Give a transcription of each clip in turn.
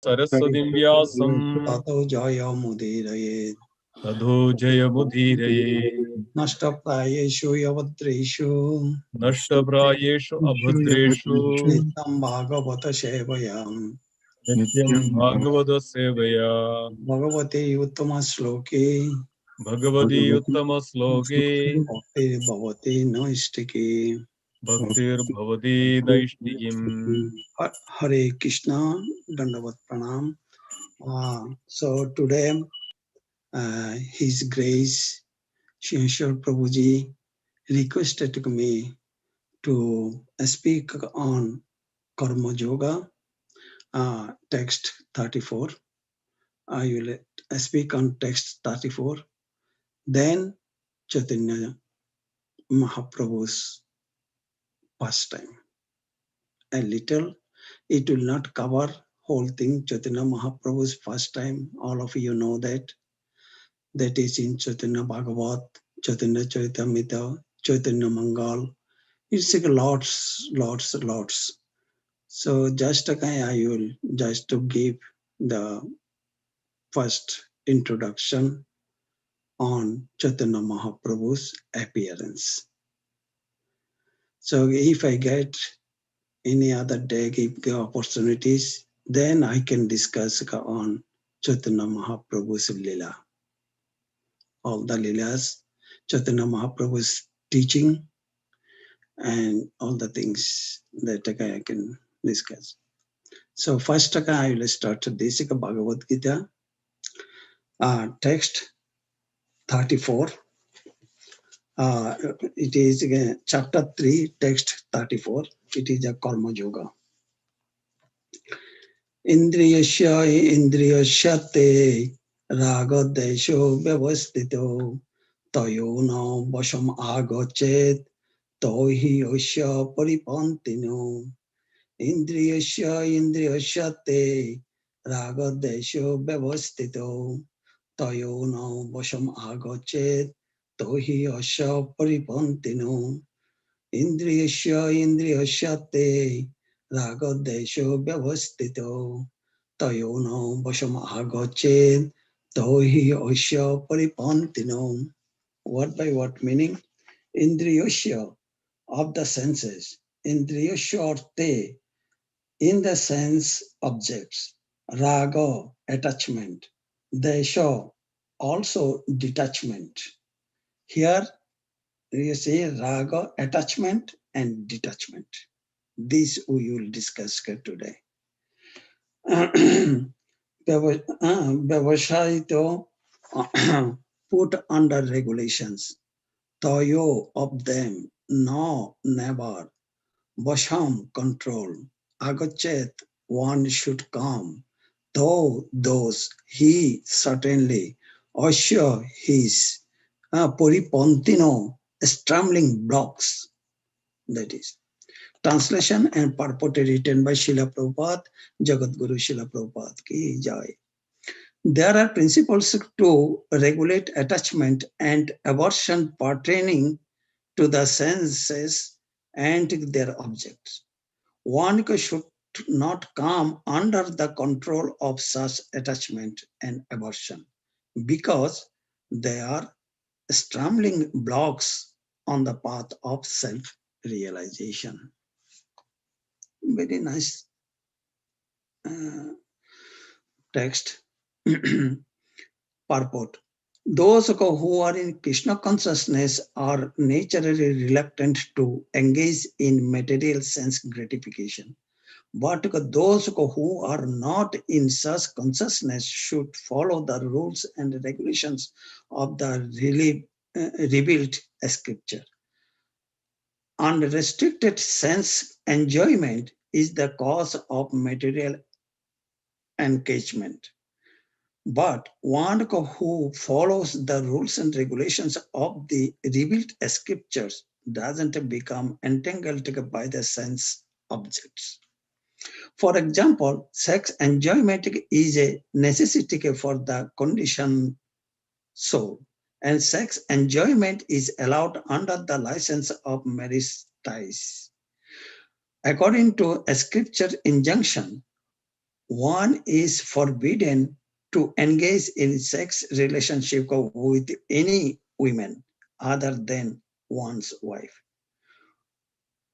Saraswatim Vyasam Tato Jaya Mudiraye Tadho Jaya Mudhiraye Nashtaprayeshu Yavadreshu Nashtaprayeshu Abhadreshu Nitam Bhagavata Sevayam Nityam Bhagavata Sevaya Bhagavate Uttama Sloke Bhagavadi Uttama Sloke Bhakti Bhavati Naistiki Bhaktir Bhavati Naishtigim. Hare Krishna Dandavat Pranam. So today His Grace Shishar Prabhuji requested me to speak on Karma Yoga, text 34. I will speak on text 34. Then Chaitanya Mahaprabhu's pastime. A little, it will not cover whole thing. Chaitanya Mahaprabhu's pastime, all of you know that. That is in Chaitanya Bhagavad, Chaitanya Charitamrita, Chaitanya Mangal. It's like lots. So just I will just to give the first introduction on Chaitanya Mahaprabhu's appearance. So if I get any other day, give the opportunities, then I can discuss on Chaitanya Mahaprabhu's Lila. All the Lilas, Chaitanya Mahaprabhu's teaching, and all the things that I can discuss. So first I will start this Bhagavad Gita, text 34. It is chapter 3, text 34. It is a Karma Yoga. Indriyasya te raga desho vyavastito tayo na vasham agachet tohi asya paripantino. Indriyasya te raga desho vyavastito tayo na vasham agachet tohi asya paripantino. Indriyasya te raga desho vyavastito tayo na vasham agachet tohi asya paripantino. Word by word meaning, Indriyasya of the senses, Indriyasya te in the sense objects, raga attachment, desha also detachment. Here you say raga attachment and detachment. This we will discuss today. Vyavashayito put under regulations. Tayo of them, no, never. Vasham control. Agachet one should come. Though those he certainly. Asya his. Puripantino stumbling blocks. That is. Translation and purport written by Srila Prabhupada, Jagat Guru Srila Prabhupada ki jai. There are principles to regulate attachment and aversion pertaining to the senses and their objects. One should not come under the control of such attachment and aversion because they are stumbling blocks on the path of self-realization. Very nice text. Purport. Those who are in Krishna consciousness are naturally reluctant to engage in material sense gratification. But those who are not in such consciousness should follow the rules and regulations of the revealed scripture. Unrestricted sense enjoyment is the cause of material engagement. But one who follows the rules and regulations of the revealed scriptures doesn't become entangled by the sense objects. For example, sex enjoyment is a necessity for the conditioned soul, and sex enjoyment is allowed under the license of marriage ties. According to a scripture injunction, one is forbidden to engage in sex relationship with any women other than one's wife.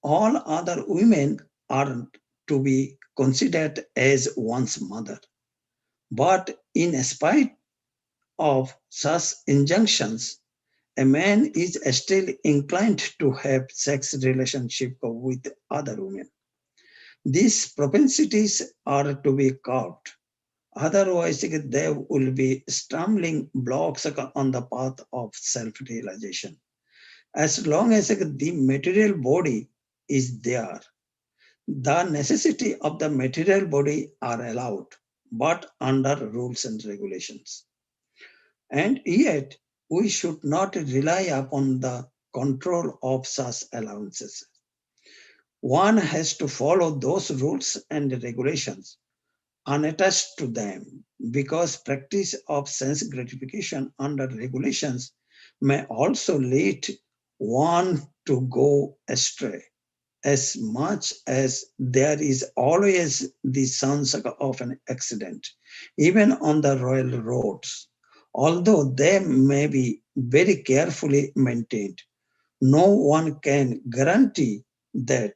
All other women are to be considered as one's mother. But in spite of such injunctions, a man is still inclined to have sex relationship with other women. These propensities are to be curbed. Otherwise, there will be stumbling blocks on the path of self-realization. As long as the material body is there, the necessity of the material body are allowed, but under rules and regulations. And yet, we should not rely upon the control of such allowances. One has to follow those rules and regulations unattached to them, because practice of sense gratification under regulations may also lead one to go astray. As much as there is always the chance of an accident, even on the royal roads, although they may be very carefully maintained, no one can guarantee that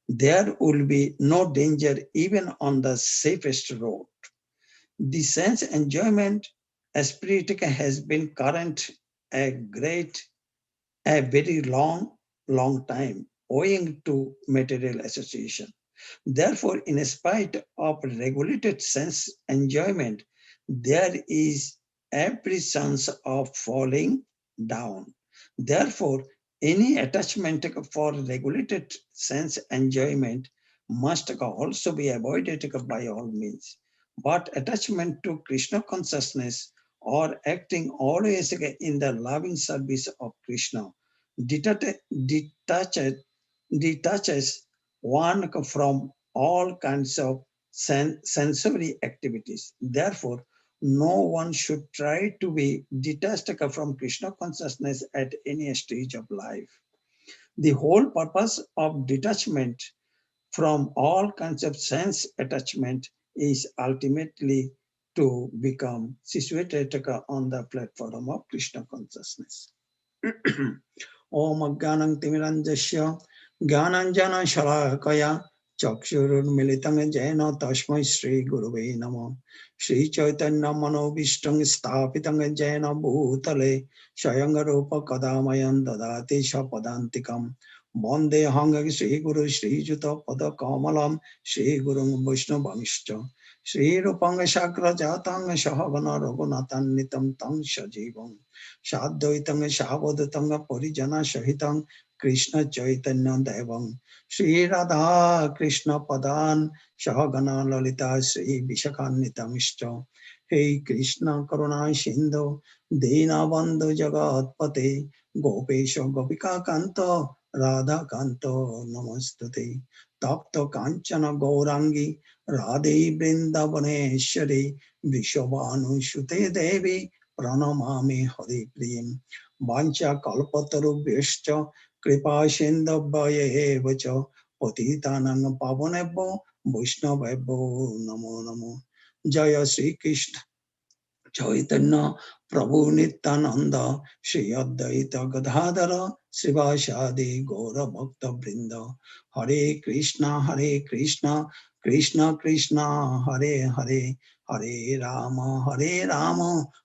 there will be no danger even on the safest road. The sense enjoyment spirit has been current a very long time, owing to material association. Therefore, in spite of regulated sense enjoyment, there is every chance of falling down. Therefore, any attachment for regulated sense enjoyment must also be avoided by all means. But attachment to Krishna consciousness or acting always in the loving service of Krishna detach- detaches, detaches one from all kinds of sensory activities. Therefore, no one should try to be detached from Krishna consciousness at any stage of life. The whole purpose of detachment from all kinds of sense attachment is ultimately to become situated on the platform of Krishna consciousness. Om Gyanam Timiranjasya Gyananjana Shalakaya Chakshurunmilitam Jena Tasmai Sri Guruve Namo Sri Chaitanya Manobishtam Sthapitam Jena Bhutale Shayangarupa Kadamayan Dadati Shapadantikam Bonde Hanga Sri Guru Sri Juta Pada Kamalam Sri Guru Vishnu Bhamishcha Sri Rupanga Shakra Jatanga Shahavana Raghunathan Nitam Tang Shajivam Shadvaitanga Shavadutanga Parijana Shahitam Krishna Chaitanya Devam Sri Radha Krishna Padan Shahagana Lalita Sri Vishakanitamishcha Hey Krishna Karuna Sindhu Dina Bandhu Jagat Pate Gopesha Gopika Kanto Radha Kanto Namastute Tapto Kanchana Gaurangi Radhe Vrindavaneshwari Vishwabhanu Shute Devi Pranamami Hari Priyam Vancha Kalpatarubhyascha Kripa Sindhavaya Vacha Patitanang Pavanebho Vaishnavebho Namo Namo Jaya Sri Krishna Chaitanya Prabhu Nityananda Shri Advaita Gadadhara Srivashadi Gaura Bhakta Brinda Hare Krishna Krishna Krishna Hare Hare Hare Rama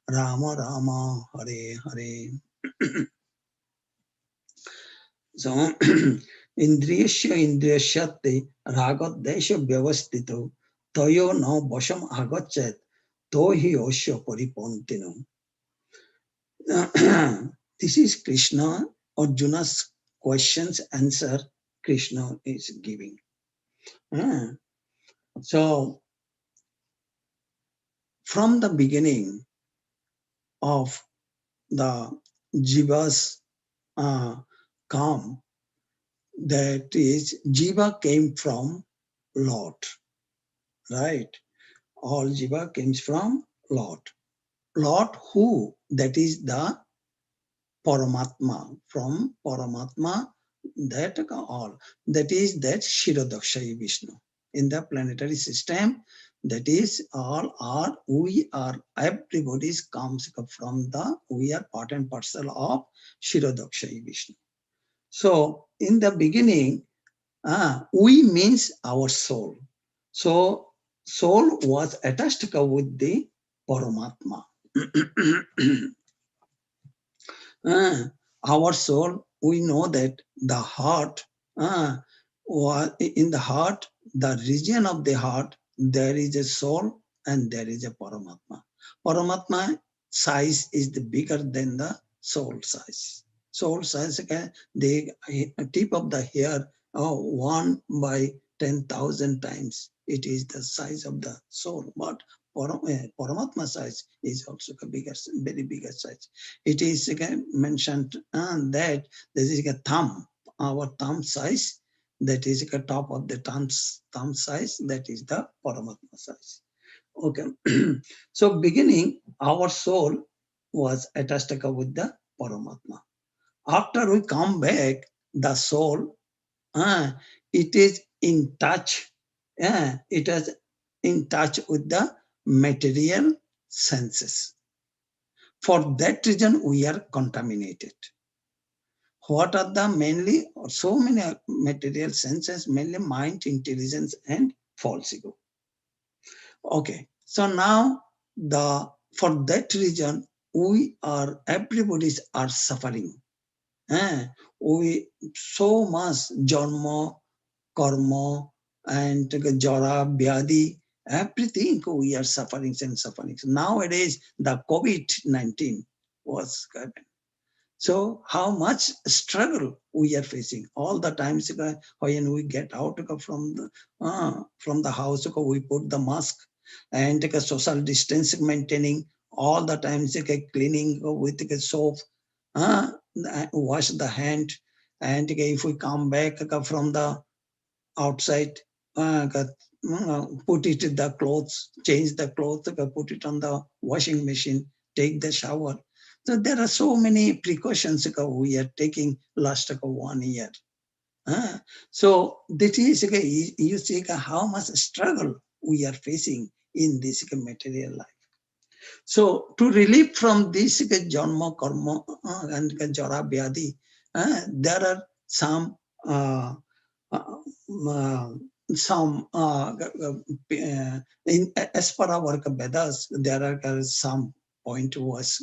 Rama Rama Hare Hare. So Indriyasya Indriyasyate Ragadesha Vyavastito Tayo no Vasham Agachat Tohi Osya Paripantino. This is Krishna, Arjuna's questions answer Krishna is giving. So from the beginning of the Jiva's calm, that is, Jiva came from Lord, right? All Jiva comes from Lord. Lord who? That is the Paramatma. From Paramatma, that all. That is that Shirodakshayi Vishnu. In the planetary system, That is all are, we are, everybody comes from the, we are part and parcel of Shirodakshayi Vishnu. So in the beginning, we means our soul. So soul was attached with the Paramatma. Our soul, we know that the heart, in the heart, the region of the heart, there is a soul and there is a Paramatma. Paramatma size is the bigger than the soul size. Soul size, okay, the tip of the hair, 1/10,000 times, it is the size of the soul. But Paramatma size is also a bigger, very bigger size. It is again mentioned that this is a thumb, our thumb size, that is a top of the thumb size, that is the Paramatma size. Okay. So beginning, our soul was attached with the Paramatma. After we come back, the soul, it is in touch, it is in touch with the material senses. For that reason, we are contaminated. What are the mainly, so many material senses, mainly mind, intelligence, and false ego. Okay, so now the, for that reason, we are, everybody's are suffering. We so much janma, karma, and jara, vyadi, everything we are suffering and suffering. Nowadays, the COVID-19 was given. So how much struggle we are facing all the times when we get out from the house, we put the mask and social distancing maintaining all the times, cleaning with soap, wash the hand, and if we come back from the outside, put it in the clothes, change the clothes, put it on the washing machine, take the shower. So there are so many precautions we are taking last 1 year. So that is, you see how much struggle we are facing in this material life. So to relieve from this janma, karma, and jara, vyadi, there are some uh, uh, some as per our Vedas, there are some point was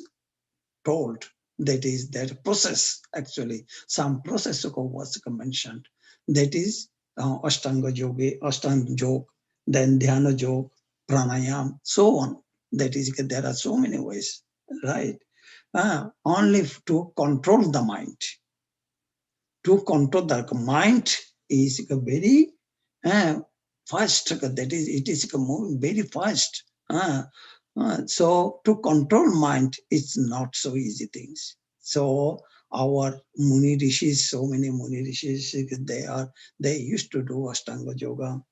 told, that is that process, actually some process was mentioned, that is Ashtanga Yoga, Ashtanga Yoga, then Dhyana Yoga, Pranayam, so on. That is, there are so many ways, right? Only to control the mind. To control the mind is a very fast, that is, it is moving very fast. So to control mind is not so easy things. So our Muni Rishis, so many Muni Rishis, they used to do Ashtanga Yoga.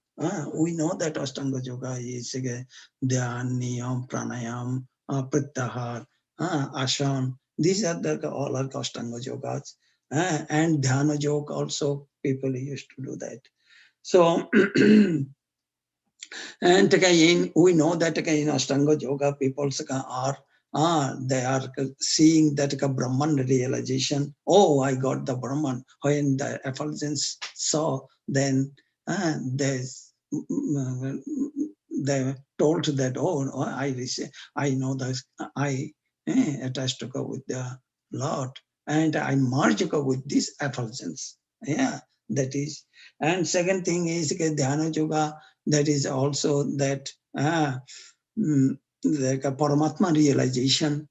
We know that Ashtanga Yoga is Dhyan, Niyam, Pranayam, Pratyahar, Ashan. These are the all are Ashtanga Yogas. And Dhyana Yoga also, people used to do that. So and again, we know that in Ashtanga Yoga, people are they are seeing that Brahman realization. Oh, I got the Brahman. When the effulgence saw, then there's they told that, oh, no, I know that I attached to go with the Lord, and I merge with this effulgence. Yeah, that is. And second thing is Dhyana Yoga, that is also that like a Paramatma realization.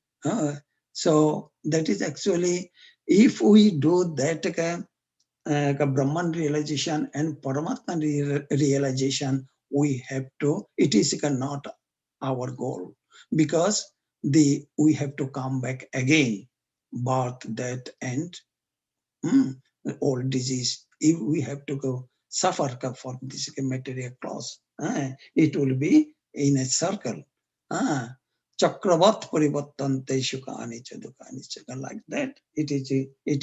So that is actually, if we do that Brahman realization and Paramatma realization, we have to, it is not our goal, because we have to come back again, birth, death, and old disease. If we have to go suffer for this material clause, it will be in a circle. Chakravat parivattante shukani cha dukani cha, like that. It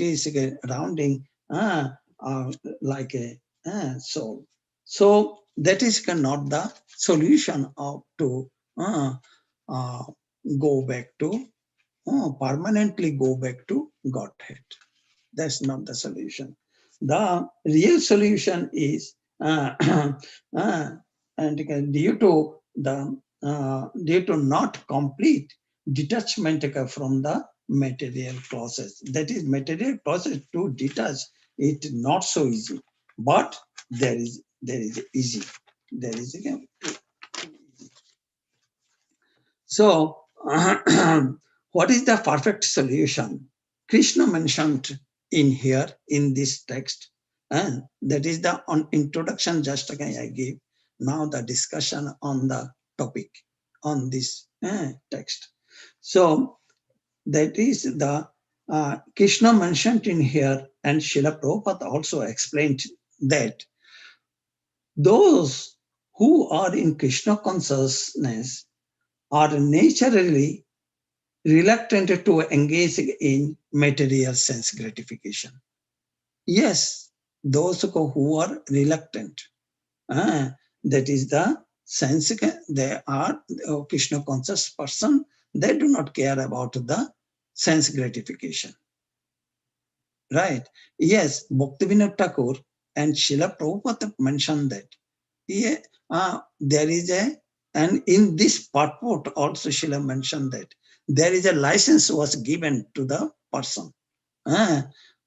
is a rounding like a soul. So that is not the solution of to go back to permanently go back to Godhead. That's not the solution. The real solution is and due to not complete detachment from the material process. That is, material process to detach it not so easy, but there is easy. There is again. So, what is the perfect solution? Krishna mentioned in here in this text, and that is the introduction just again I gave. Now the discussion on the topic on this text. So that is the Krishna mentioned in here, and Srila Prabhupada also explained that those who are in Krishna consciousness are naturally reluctant to engage in material sense gratification. Yes, those who are reluctant, that is the sense, they are Krishna conscious person, they do not care about the sense gratification. Right? Yes, Bhaktivinoda Thakur and Srila Prabhupada mentioned that. Yeah, there is and in this purport also Srila mentioned that there is a license was given to the person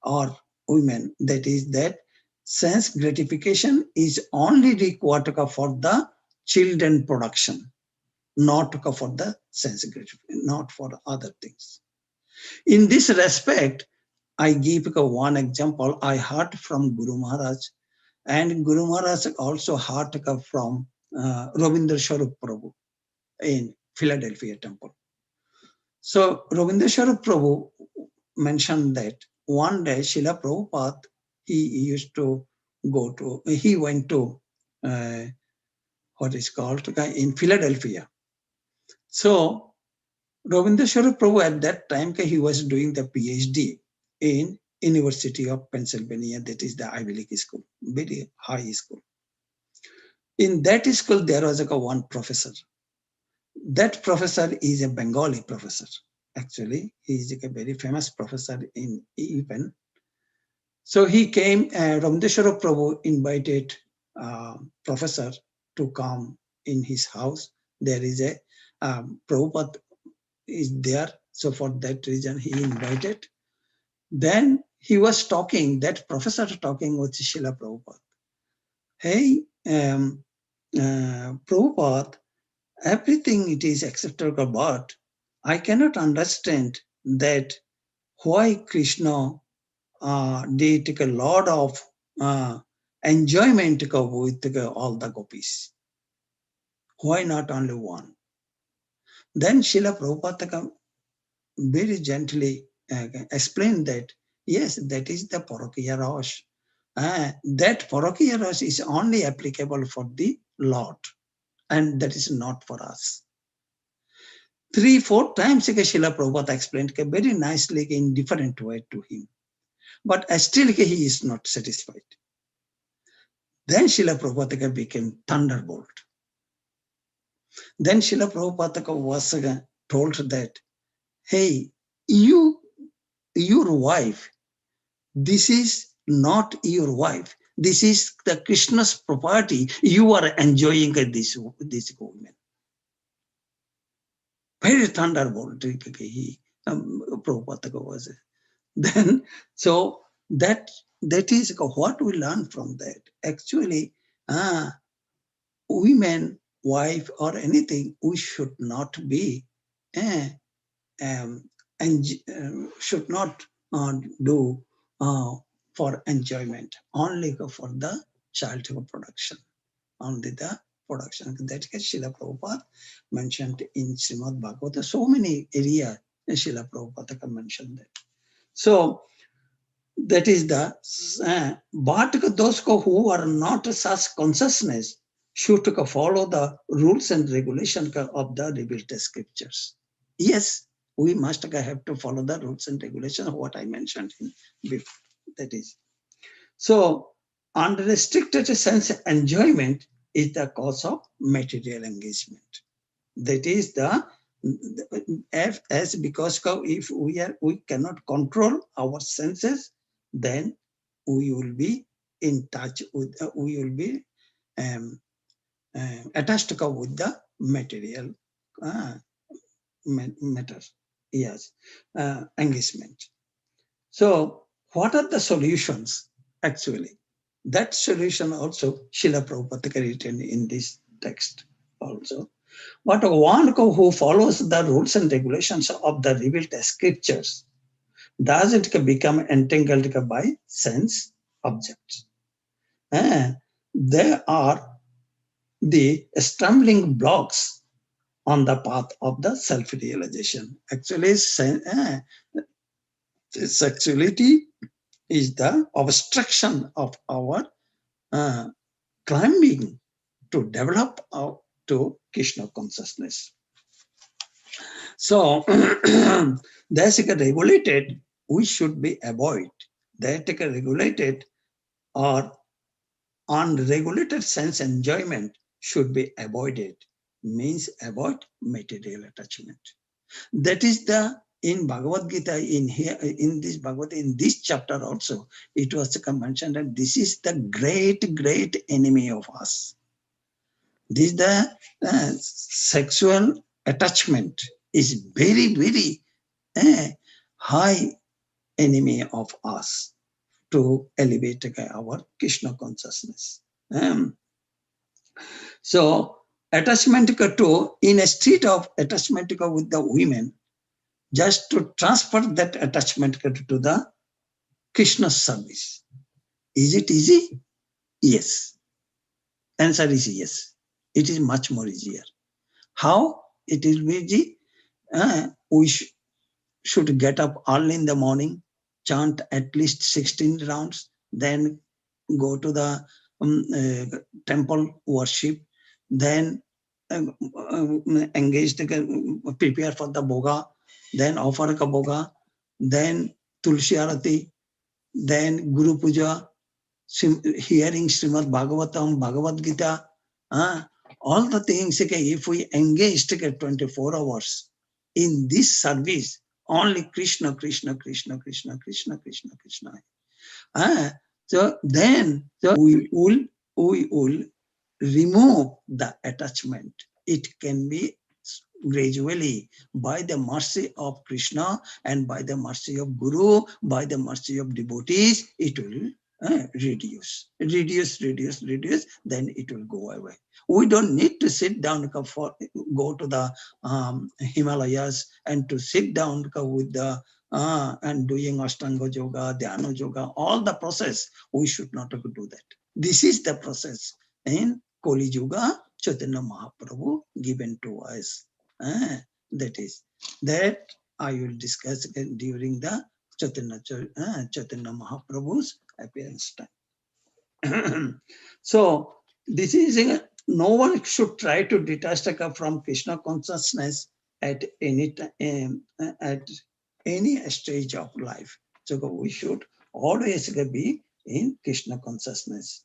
or women. That is that sense gratification is only required for the children production, not for the sense gratification, not for other things. In this respect, I give one example I heard from Guru Maharaj, and Guru Maharaj also heard from Ravindra Swarup Prabhu in Philadelphia temple. So Ravindra Swarup Prabhu mentioned that one day Srila Prabhupada, he went to what is called in Philadelphia. So Ravindra Swarup Prabhu at that time he was doing the PhD in University of Pennsylvania, that is the Ivy League school, very high school. In that school there was one professor. That professor is a Bengali professor. Actually, he is a very famous professor in UPenn. So he came, Ravindra Swarup Prabhu invited professor to come in his house. There is a Prabhupada is there. So for that reason, he invited. Then he was talking, that professor talking with Srila Prabhupada. Hey, Prabhupada, everything it is acceptable, but I cannot understand that why Krishna they take a lot of enjoyment with all the gopis. Why not only one? Then Srila Prabhupada very gently explained that, yes, that is the Parokiya Rosh. That Parokiya Rosh is only applicable for the Lord, and that is not for us. 3-4 times Srila Prabhupada explained very nicely in different way to him. But still he is not satisfied. Then Srila Prabhupada became thunderbolt. Then Srila Prabhupada was told that, hey, your wife, this is not your wife. This is the Krishna's property. You are enjoying this woman. Very thunderbolt. Prabhupada was. Then, so that is what we learn from that. Actually, women, wife, or anything, we should not be and should not do for enjoyment, only for the child production, only the production. That is Srila Prabhupada mentioned in Srimad Bhagavad. So many areas Srila Prabhupada mentioned that. So that is the, but those who are not such consciousness should follow the rules and regulations of the revealed scriptures. Yes, we must have to follow the rules and regulations of what I mentioned in before. That is. So, unrestricted sense enjoyment is the cause of material engagement. That is the as because if we cannot control our senses, then we will be in touch with we will be um, attached with the material matter. Yes, engagement. So what are the solutions actually? That solution also Srila Prabhupada written in this text also. But one who follows the rules and regulations of the revealed scriptures doesn't become entangled by sense objects. They are the stumbling blocks on the path of the self-realization. Actually, sexuality is the obstruction of our climbing to develop to Krishna consciousness. So that's regulated, we should be avoid. That regulated or unregulated sense enjoyment should be avoided, means avoid material attachment. That is the in Bhagavad Gita, in here, in this Bhagavad, in this chapter also, it was mentioned that this is the great enemy of us. This the sexual attachment is very high enemy of us to elevate our Krishna consciousness. So attachment to in a state of attachment with the women, just to transfer that attachment to the Krishna service. Is it easy? Yes. Answer is yes. It is much more easier. How it will be easy? We should get up early in the morning, chant at least 16 rounds, then go to the temple worship, then engage, prepare for the boga, then offer ka boga, then tulsi arati, then guru puja, hearing Srimad Bhagavatam, Bhagavad Gita, all the things, if we engage 24 hours in this service, only Krishna, Krishna, Krishna, Krishna, Krishna, Krishna, Krishna. So then we will remove the attachment. It can be gradually by the mercy of Krishna and by the mercy of Guru, by the mercy of devotees, it will reduce, then it will go away. We don't need to sit down go to the Himalayas and to sit down with the and doing Ashtanga Yoga, Dhyana Yoga, all the process. We should not do that. This is the process in Kali Yuga, Chaitanya Mahaprabhu given to us. That is that I will discuss again during the Chaitanya Mahaprabhu's appearance time. So this is no one should try to detach from Krishna consciousness at any at any stage of life. So we should always be in Krishna consciousness.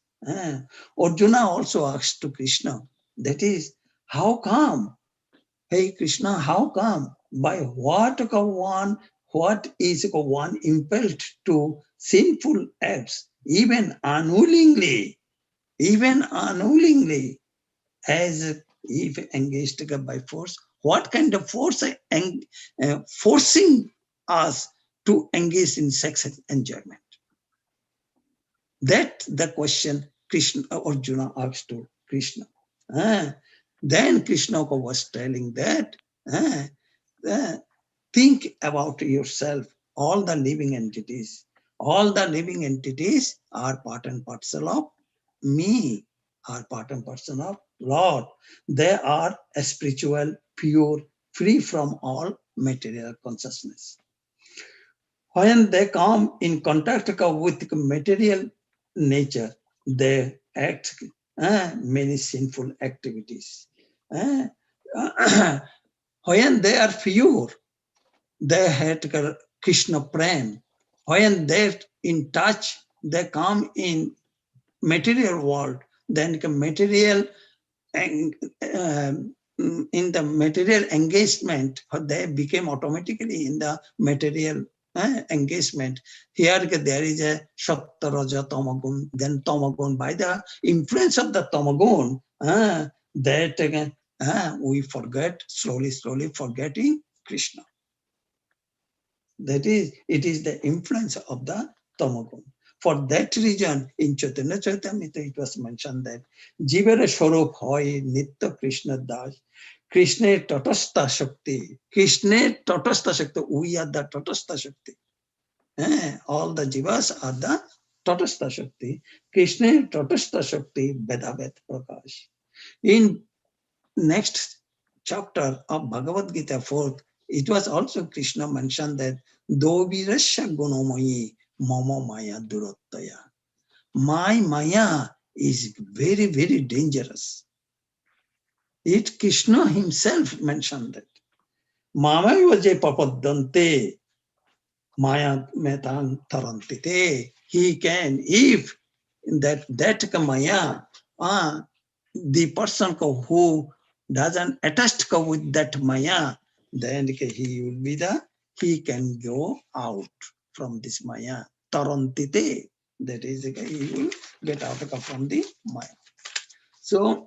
Arjuna also asked to Krishna, that is, how come? Hey Krishna, how come? By what is one impelled to sinful acts, even unwillingly, as if engaged by force? What kind of force forcing us to engage in sex enjoyment? That the question Krishna Arjuna asked to Krishna. Then Krishna was telling that think about yourself. All the living entities are part and parcel of me, are part and parcel of Lord. They are spiritual, pure, free from all material consciousness. When they come in contact with material nature, they act many sinful activities. When they are pure, they had Krishna Prem. When they're in touch, they come in material world, then material and in the material engagement, they became automatically in the material engagement. Here there is a Sattva, Raja, Tamagun, then Tamagun. By the influence of the Tamagun, that again we forget, slowly forgetting Krishna. That is, it is the influence of the Tamagun. For that reason, in Chaitanya Charitamrita, it was mentioned that Jivara Swarup hoy Nitya Krishna Das. Krishna Tatastha Shakti. Krishna Tatastha Shakti. We are the Tatastha Shakti. All the Jivas are the Tatastha Shakti. Krishna Tatastha Shakti Vedavet Prakash. In next chapter of Bhagavad Gita 4th, it was also Krishna mentioned that Dovirasya Gunomayi Mama Maya Durottaya. My Maya is very, very dangerous. It Krishna himself mentioned that. Mama vaje papadante Maya metan tarantite. He can, if that Maya, the person who doesn't attach with that Maya, then he will be he can go out from this Maya. Tarantite, that is, he will get out from the Maya. So,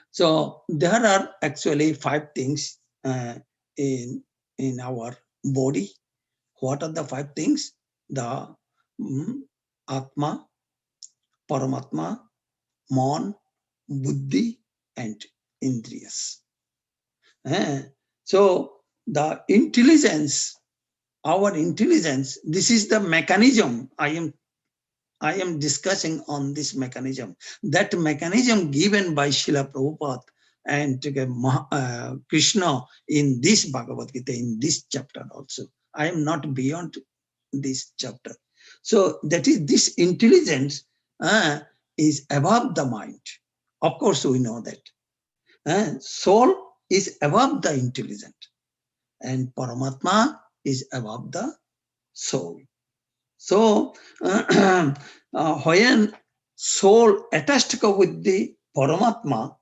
so there are actually 5 things in our body. What are the 5 things? The Atma, Paramatma, Mon, Buddhi, and Indriyas. So the intelligence, our intelligence, this is the mechanism I am discussing on this mechanism. That mechanism given by Srila Prabhupada and Krishna in this Bhagavad Gita, in this chapter also. I am not beyond this chapter. So that is, this intelligence is above the mind. Of course, we know that. Soul is above the intelligence, and Paramatma is above the soul. So, when soul attached with the Paramatma,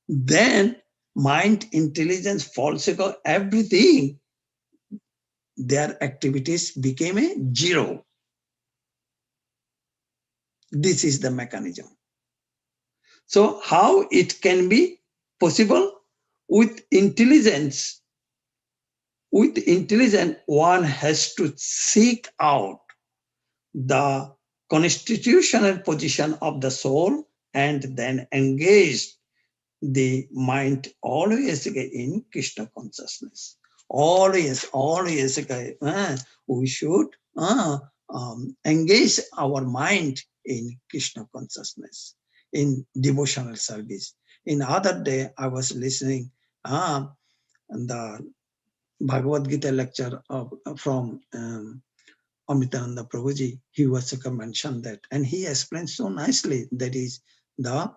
then mind, intelligence, false ego, everything, their activities became a zero. This is the mechanism. So, how it can be possible? With intelligence, one has to seek out the constitutional position of the soul and then engage the mind always in Krishna consciousness. Always, we should engage our mind in Krishna consciousness, in devotional service. In other day, I was listening the Bhagavad Gita lecture from Amitananda Prabhuji. He was mentioned that, and he explained so nicely that is the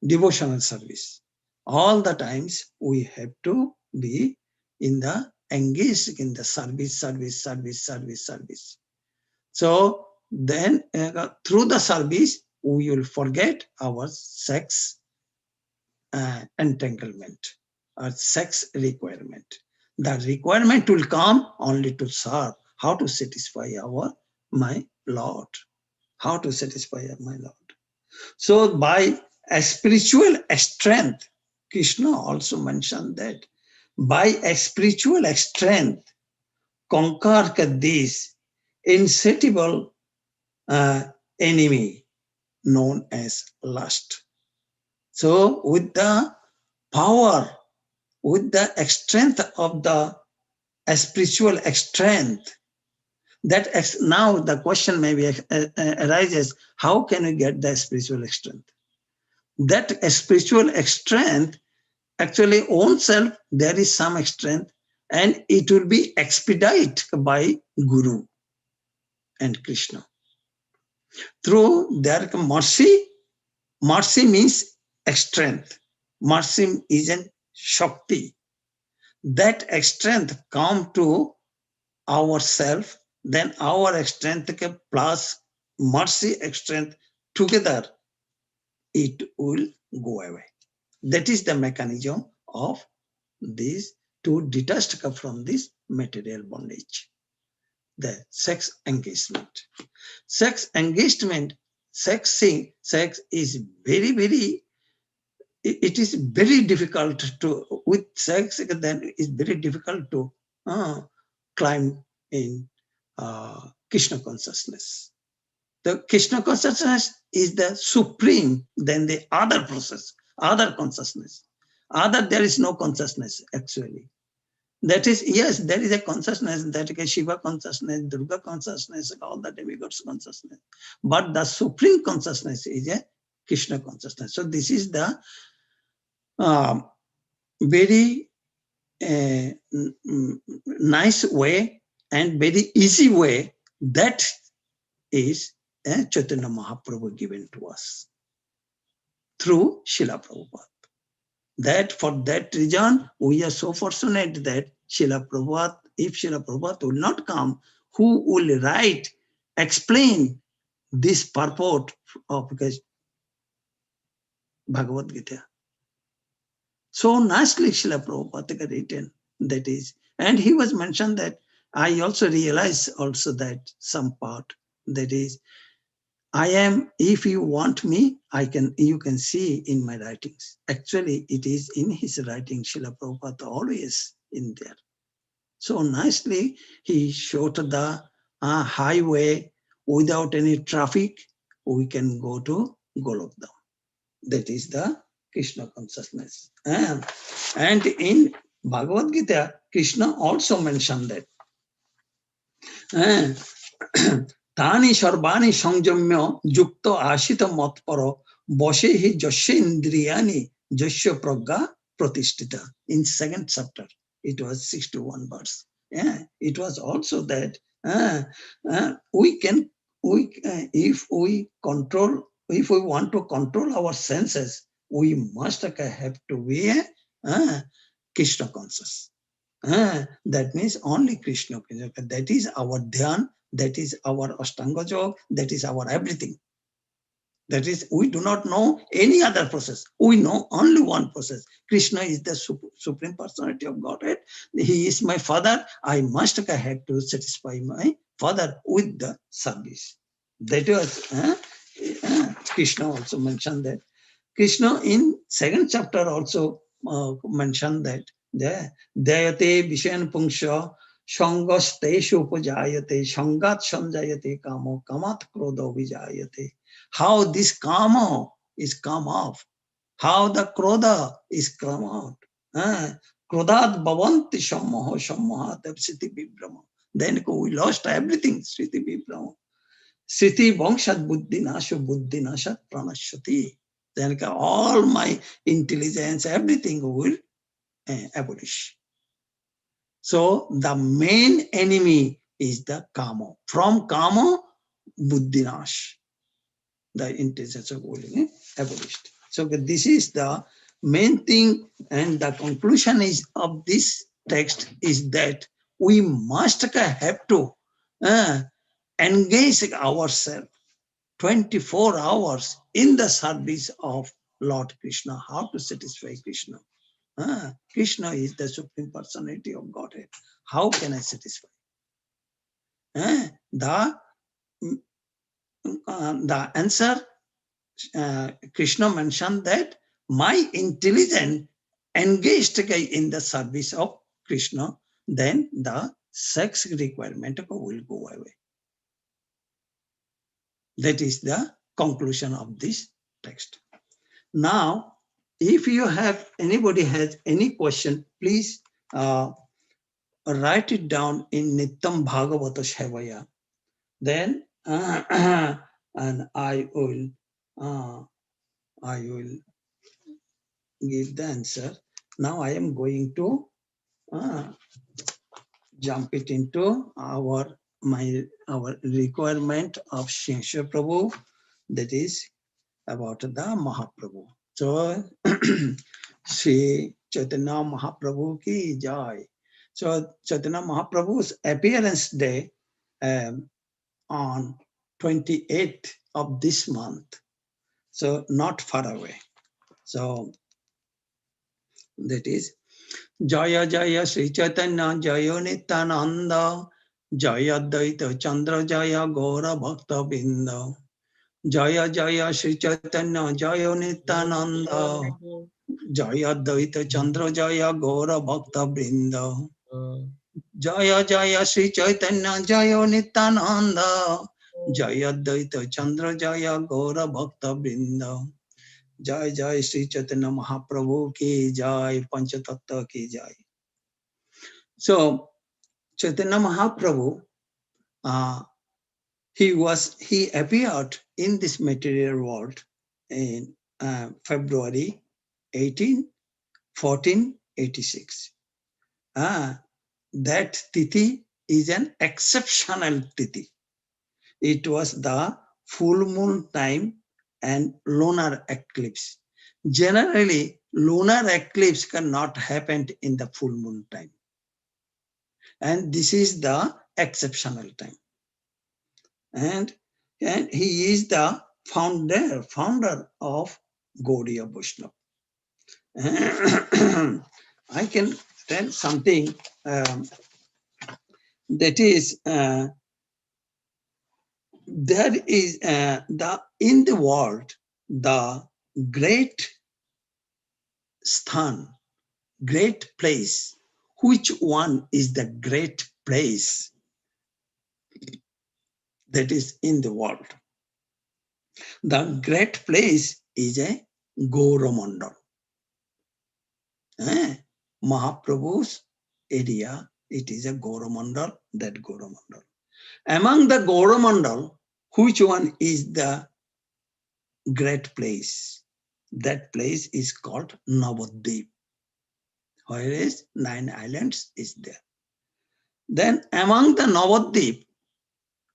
devotional service. All the times we have to be in the engaged in the service. So then through the service, we will forget our sex entanglement or sex requirement. The requirement will come only to serve. How to satisfy my Lord? How to satisfy my Lord? So by a spiritual strength, Krishna also mentioned that by a spiritual strength, conquer this insatiable enemy known as lust. So with the power, with the strength of the spiritual strength, that now the question maybe arises, how can we get the spiritual strength? That spiritual strength, actually own self, there is some strength, and it will be expedited by Guru and Krishna. Through their mercy, mercy means strength. Mercy is a Shakti. That strength come to ourself, then our strength plus mercy strength, together, it will go away. That is the mechanism of this to detach from this material bondage. The sex engagement. Sex engagement, sex is very, very, it is very difficult to, with sex, then it's very difficult to climb in Krishna consciousness. The Krishna consciousness is the supreme, then the other process, other consciousness. There is no consciousness actually. That is, yes, there is a consciousness, that is Shiva consciousness, Durga consciousness, all the demigods consciousness. But the supreme consciousness is a Krishna consciousness. So this is the very nice way and very easy way that is Chaitanya Mahaprabhu given to us through Srila Prabhupada. That for that reason, we are so fortunate that Srila Prabhupada, if Srila Prabhupada will not come, who will write, explain this purport of Bhagavad Gita? So nicely Srila Prabhupada written, that is. And he was mentioned that I also realize also that some part, that is, I am, if you want me, you can see in my writings. Actually, it is in his writing, Srila Prabhupada always in there. So nicely, he showed the highway without any traffic. We can go to Golokdam. That is the Krishna consciousness. And in Bhagavad Gita, Krishna also mentioned that. Tani sarvani sanjamya yukta ashita matparo boshe jasya indriyani jasya pragya pratishtita. In second chapter, it was 61 verse. It was also that if we want to control our senses, we must have to be Krishna conscious. That means only Krishna. That is our dhyan, that is our Ashtanga Yoga, that is our everything. That is, we do not know any other process. We know only one process. Krishna is the Supreme Personality of Godhead. He is my father. I must have to satisfy my father with the service. That was, Krishna also mentioned that. Krishna in second chapter also mentioned that Dayate Vishayan Punksha Shangasteshu Upajayate Shangat Sanjayate Kamo Kamat Krodho Vijayate. How this Kamo is come off, how the Krodha is come out. Krodhat Bhavanti Shammaho Shammahat Sriti Vibrama. Then we lost everything, Sriti Vibrama. Sriti Vangshat Buddhi Nasho Buddhi Nashat Pranashati. Then all my intelligence, everything will abolish. So the main enemy is the Kama. From Kama, Buddhinash. The intelligence of will be abolished. So this is the main thing, and the conclusion is of this text is that we must have to engage ourselves 24 hours in the service of Lord Krishna. How to satisfy Krishna? Krishna is the Supreme Personality of Godhead. How can I satisfy? The answer, Krishna mentioned that my intelligence engaged in the service of Krishna, then the sex requirement will go away. That is the conclusion of this text. Now, if you have, anybody has any question, please write it down in Nityam Bhagavata Sevaya. Then, and I will give the answer. Now I am going to jump it into our requirement of Shinsha Prabhu, that is about the Mahaprabhu. So, Sri Chaitanya Mahaprabhu ki jai. So, Chaitanya Mahaprabhu's appearance day on 28th of this month, So not far away. So that is Jaya Jaya Sri Chaitanya Jaya Nityananda Jaya Daita Chandra Jaya Gora Bhakta Binda Jaya Jaya Sri Chaitanya Jaya Nityananda Jaya Daita Chandra Jaya Gora Bhakta Binda Jaya Jaya Sri Chaitanya Jaya Nityananda Jaya Daita Chandra Jaya Gora Bhakta Binda Jai Jai Sri Chaitanya Mahaprabhu ki Jai Panchatattva ki Jai. So Chaitanya Mahaprabhu, he appeared in this material world in February 18, 1486. That tithi is an exceptional tithi. It was the full moon time and lunar eclipse. Generally, lunar eclipse cannot happen in the full moon time. And this is the exceptional time. And he is the founder of Gaudiya Vaishnava. I can tell something that is there is in the world the great sthan, great place. Which one is the great place that is in the world? The great place is a Gauramandal. Mahaprabhu's area, it is a Gauramandal, that Gauramandal. Among the Gauramandal, which one is the great place? That place is called Navadvip, whereas 9 islands is there. Then among the Navadvip,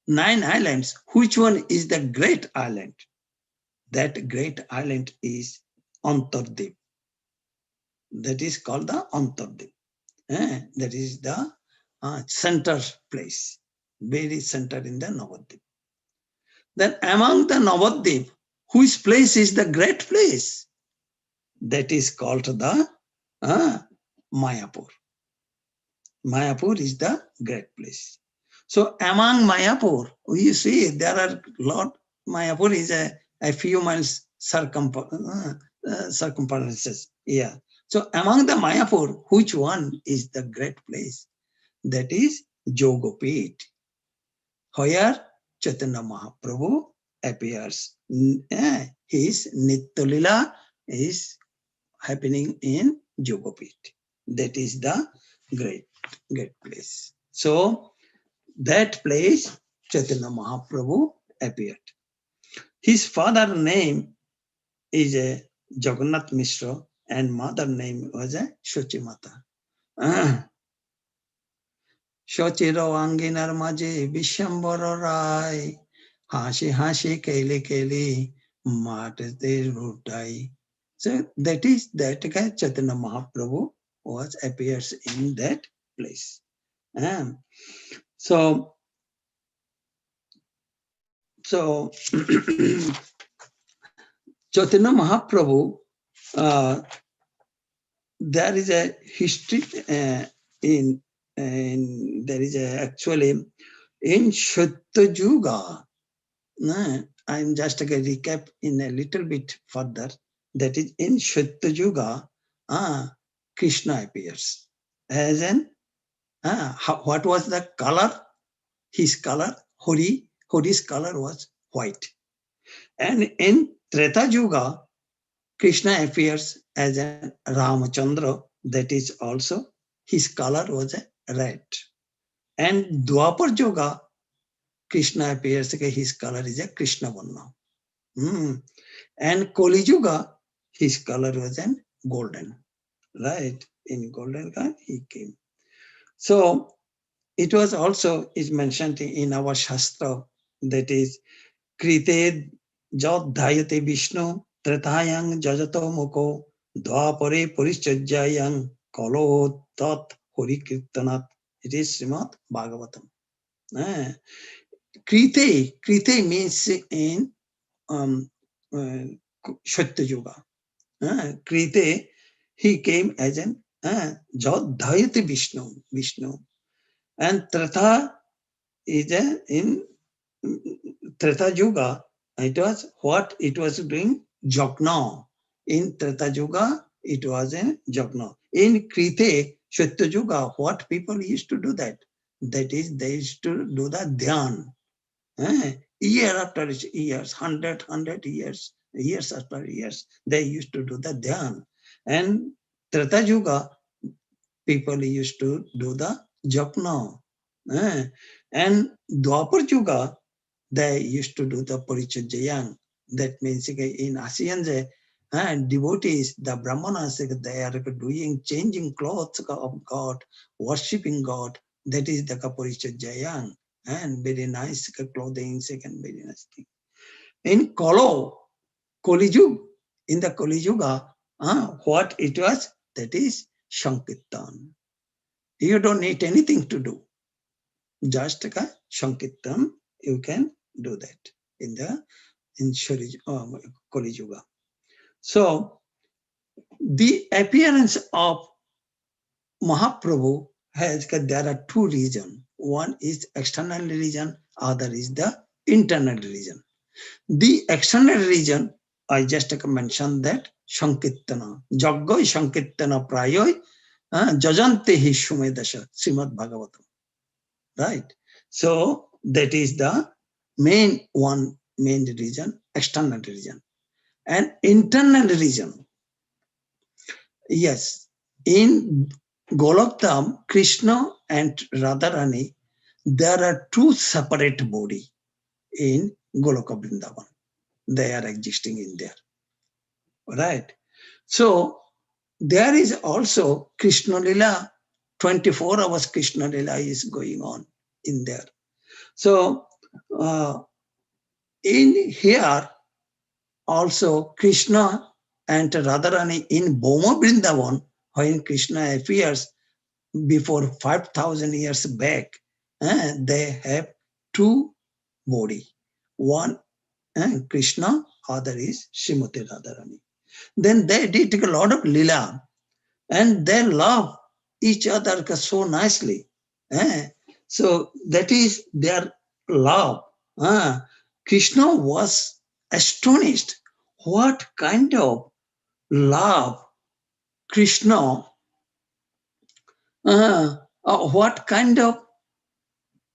9 islands, which one is the great island? That great island is Antardvip. That is called the Antardvip. That is the center place, very center in the Navadvip. Then among the Navadvip, which place is the great place? That is called the Mayapur. Mayapur is the great place. So among Mayapur, you see there are a lot. Mayapur is a few miles circumferences. Yeah. So among the Mayapur, which one is the great place? That is Jogopit, where Chaitanya Mahaprabhu appears. His Nityalila is happening in Jogopit. That is the great place. So that place Chaitanya Mahaprabhu appeared. His father name is a Jagannath Mishra and mother name was a Shochimata. Shochiro Anginar Maje Vishambara Rai Hashi Hashi Kele Kele Matete Rutai. So that is that guy Chaitanya Mahaprabhu was appears in that place. So Chaitanya Mahaprabhu, there is a history in there is actually in Shatta Yuga. I'm just going to recap in a little bit further. That is in Shatta Yuga, Krishna appears as an what was the color? His color, Hori's color was white. And in Treta Yuga, Krishna appears as a Ramachandra, that is also his color was a red. And Dwapar Yuga, Krishna appears, his color is a Krishna Varna. And Kali Yuga, his color was an golden. Right? In golden color, he came. So it was also is mentioned in our Shastra, that is Krite Jod Dhyate Vishnu Tretayang Jajato Moko Dwapare Parichajayang Kalo Tat Hori Kirtanat. It is Srimad Bhagavatam. Krite means in Satya Yuga. Krite, he came as an Jodhayati Vishnu. And Treta is in Treta Yuga, it was what it was doing? Jogna. In Treta Yuga, it was a Jogna. In Krite, Satya Yuga, what people used to do that? That is, they used to do the dhyan. Year after years, 100 years, years after years, they used to do the dhyan. And Treta Yuga, people used to do the japna. And Dwapar Yuga, they used to do the parichajayang. That means in ASEAN, devotees, the brahmanas, they are doing changing clothes of God, worshipping God. That is the parichajayang. And very nice clothing, second very nice thing. In Kali Yuga, in the Kali Yuga, what it was? That is Sankirtan. You don't need anything to do. Just Sankirtan, you can do that in Kali Yuga. So the appearance of Mahaprabhu there are two reasons. One is external reason, other is the internal reason. The external reason, I just mentioned that Sankirtana, Jaggoi Sankirtana Prayoy, Jajante hi Shume Dasha, Srimad Bhagavatam. Right? So that is the main reason, external reason. And internal reason, yes, in Goloktam, Krishna and Radharani, there are two separate bodies in Goloka Vrindavan. They are existing in there. Right? So there is also Krishna Lila, 24 hours Krishna Lila is going on in there. So in here also Krishna and Radharani in Bhoma Vrindavan, when Krishna appears before 5,000 years back, they have two bodies. One Krishna, other is Srimati Radharani. Then they did a lot of lila and they love each other so nicely. So that is their love. Krishna was astonished. What kind of love Krishna, what kind of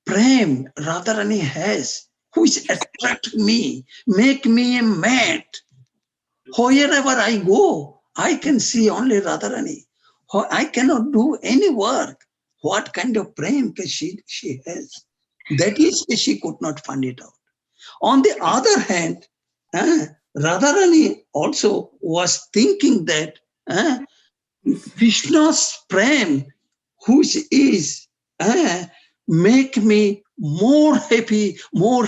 prem Radharani has, which attract me, make me a mad. Wherever I go, I can see only Radharani. I cannot do any work. What kind of prem she has? That is, she could not find it out. On the other hand, Radharani also was thinking that Krishna's prem, which is make me more happy, more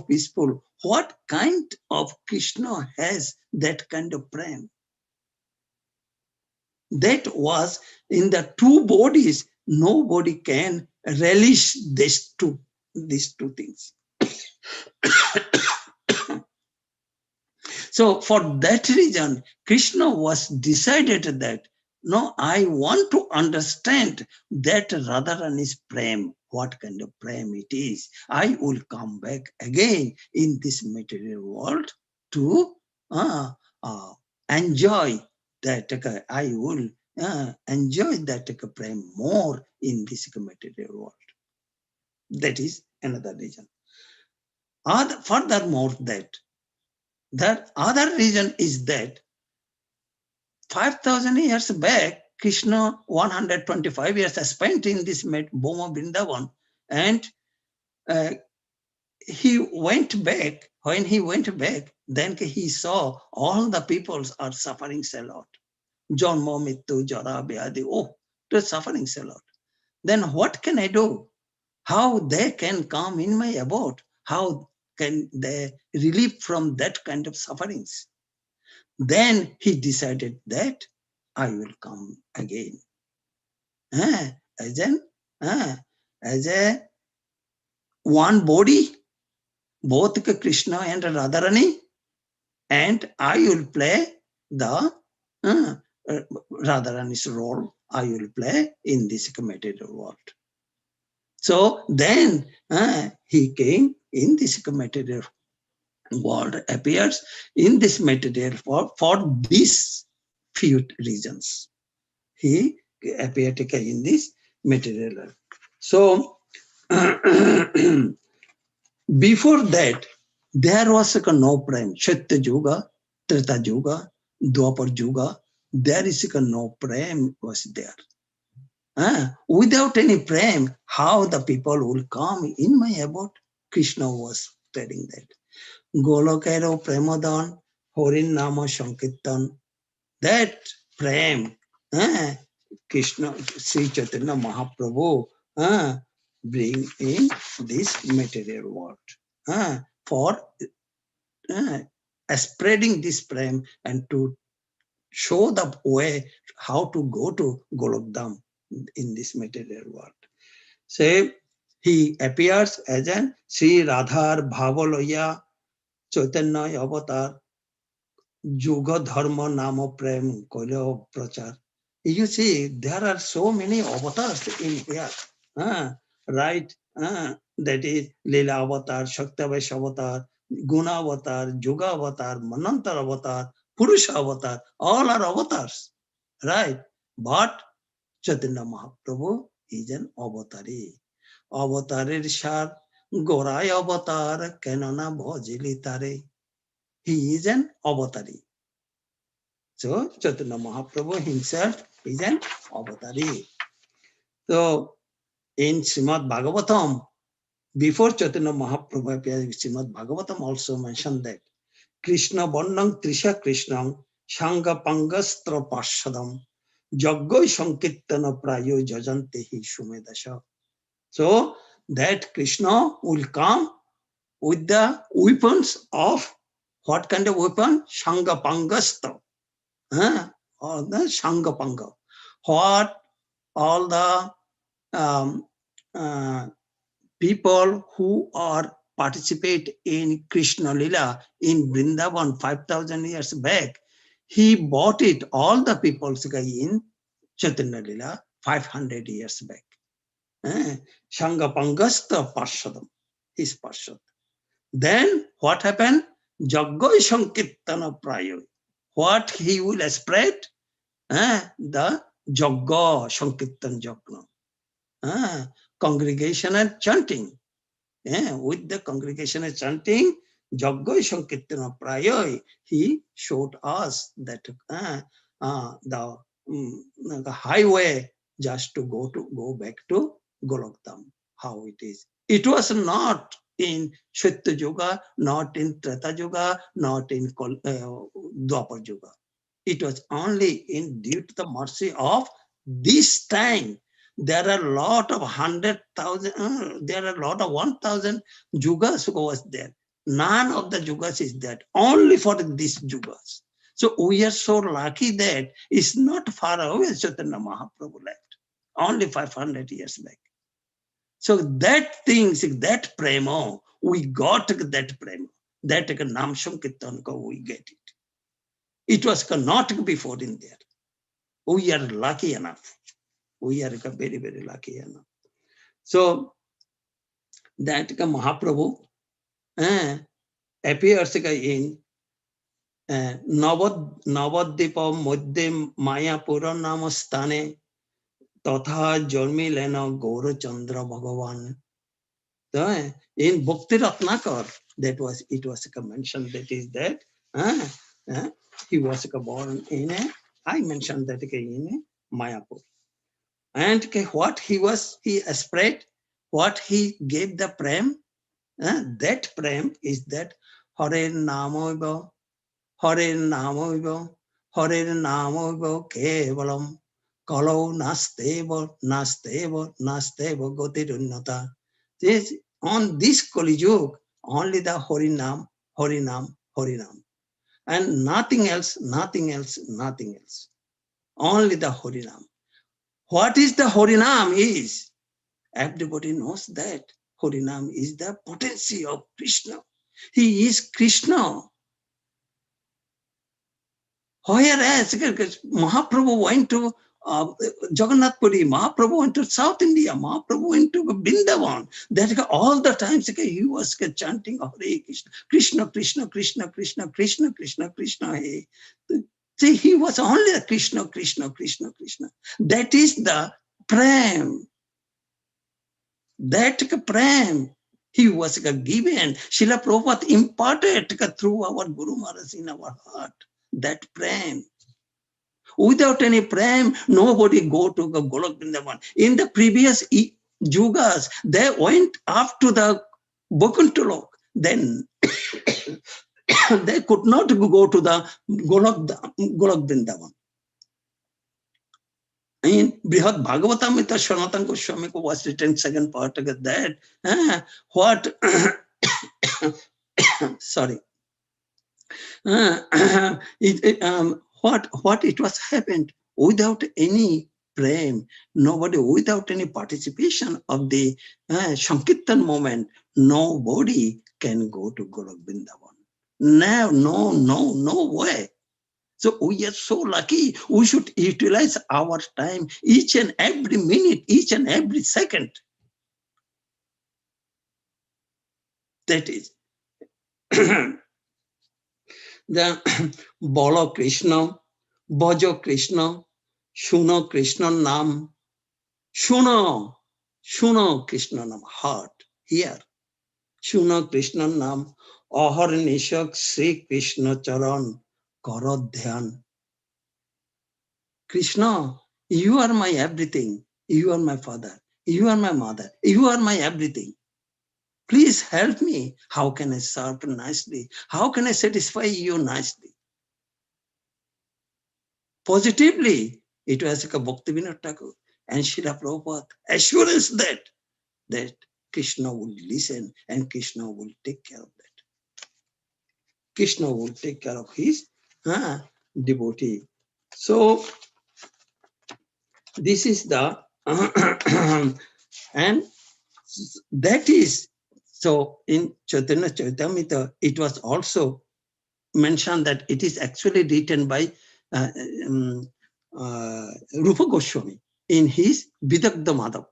peaceful. What kind of Krishna has that kind of prem? That was in the two bodies. Nobody can relish these two things. So for that reason, Krishna was decided that, no, I want to understand that Radharani's prem, what kind of prem it is. I will come back again in this material world to enjoy that. I will enjoy that prem more in this material world. That is another reason. Furthermore, that other reason is that 5,000 years back, Krishna 125 years spent in this Bhoma Vrindavan, and he went back. When he went back, then he saw all the peoples are suffering a lot. Janma, Mittu, Jara, Vyadi, they're suffering a lot. Then what can I do? How they can come in my abode? How can they relieve from that kind of sufferings? Then he decided that I will come again. As a one body, both Krishna and Radharani, and I will play the Radharani's role. I will play in this material world. So then he came in this material world, appears in this material world for these few reasons. He appeared in this material world. So before that, there was no prem. Shatya Yuga, Treta Yuga, Dwapar Yuga, there is no prem was there. Without any prem, how the people will come in my abode? Krishna was telling that. Golokero Premadan, Horin Nama Sankirtan, that prem, Krishna, Sri Chaitanya Mahaprabhu, bring in this material world for spreading this prem and to show the way how to go to Golokdam in this material world. Say, he appears as an Sri Radhar Bhavaloya Chaitanya Avatar Yuga Dharma Nama Prem Kolyo Prachar. You see, there are so many avatars in here. Right? That is Lila Avatar, Shaktavesh Avatar, Guna Avatar, Yuga Avatar, Manantar Avatar, Purusha Avatar, all are avatars. Right? But Chaitanya Mahaprabhu is an avatari. Avatarir Shar, Gorai Avatar, Kanana Bhajili Tare. He is an avatari. So Chaitanya Mahaprabhu himself is an avatari. So in Srimad Bhagavatam, before Chaitanya Mahaprabhu appeared, Srimad Bhagavatam also mentioned that Krishna Varnam Trisha Krishnam Shanga Pangastra Pashadam Jaggoi Sankirtana Prayo Jajantehi Shumedasha. So that Krishna will come with the weapons of what kind of weapon? Shanga Pangastra. Or the Shangapanga. What all the people who are participate in Krishna Lila in Vrindavan 5,000 years back, he bought it, all the people in Chaitanya Lila 500 years back. Shangapangasta Parshadam, his Parshad. Then what happened? Jaggoi Sankirtana Prayo. What he will spread? The Jagga Sankirtan Jagna. Congregational chanting. With the congregational chanting, Jagga Sankirtana Prayo, he showed us that the highway just to go back to Golokdam, how it is. It was not in Shatya Yuga, not in Treta Yuga, not in Dwapar Yuga. It was only in due to the mercy of this time. There are a lot of 100,000, there are a lot of 1,000 yugas was there. None of the yugas is that, only for these yugas. So we are so lucky that it's not far away Chaitanya Mahaprabhu left, only 500 years back. So that things, that prema, we got that prema, that Nam Sankirtan we get it. It was not before in there. We are lucky enough. We are very, very lucky enough. So that Mahaprabhu appears in Navadvipa Madhya Mayapura Namastane Tatha Jormi Lena Gaura Chandra Bhagavan. In Bhakti Ratnakar, it was mentioned that is that he was born in I mentioned that in Mayapur. And what he spread, what he gave the prem, that prem is that Hare Namoiva, Hare Namoiva, Hare Namoiva Kevalam, Kalo Nasteva, Nasteva, Nasteva Gotirunnata. This, on this Kali Yuga, only the Harinam, Harinam, Harinam. And nothing else, nothing else, nothing else. Only the Harinam. What is the Harinam is? Everybody knows that. Harinam is the potency of Krishna. He is Krishna. Whereas Mahaprabhu went to Jagannath Puri, Mahaprabhu went to South India, Mahaprabhu went to Vrindavan. That all the times he was chanting Hare Krishna, Krishna, Krishna, Krishna, Krishna, Krishna, Krishna. Hey. See, he was only a Krishna, Krishna, Krishna, Krishna. That is the prem. That prem he was given. Srila Prabhupada imparted through our Guru Maharaj in our heart. That prem. Without any prem, nobody go to the Golok Vrindavan. In the previous yugas, they went up to the Vaikuntha. Then they could not go to the Golok Vrindavan. In Brihad Bhagavatamrita, Sanatana Goswami was written second part of that. What? Sorry. What it was happened without any prem, nobody, without any participation of the Sankirtan moment, nobody can go to Golok Vrindavan. No way. So we are so lucky. We should utilize our time, each and every minute, each and every second. That is the Bolo Krishna, Bhajo Krishna, Shuno Krishna Nam, Shuno Krishna Nam, heart, here. Shuno Krishna Nam, Ahar Nishak Sri Krishna Charan, Karodhyan. Krishna, you are my everything. You are my father. You are my mother. You are my everything. Please help me. How can I serve nicely? How can I satisfy you nicely? Positively, it was like a Bhaktivinoda Thakur and Srila Prabhupada assurance that Krishna will listen and Krishna will take care of that. Krishna will take care of his devotee. So this is the and that is so in Chaitanya Charitamrita, it was also mentioned that it is actually written by Rupa Goswami in his Vidagdha Madhav.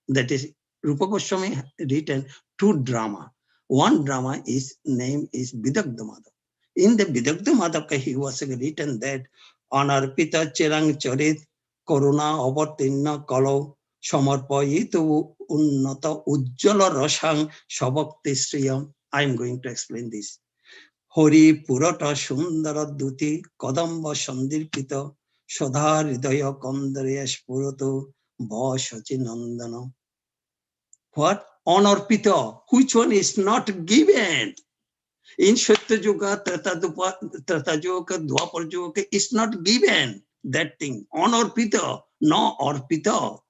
That is, Rupa Goswami written 2 drama. One drama is name is Vidagdha Madhav. In the Vidagdha Madhav, he was written that Anarpita Chirang Charit Koruna Avartinna Kalo Samarpayitu Unnata Ujjala Rashang Shabakti Sriyam. I am going to explain this. Hori Purata Sundara Duti Kadamba Sandirpita Sodha Hridaya Kandare Spurato Bhasachi Nandana. What? Anarpita. Which one is not given? In Shatya Yuga, Treta Yuga, Dwapar Yuga, is not given. That thing. Anarpita. No Arpita.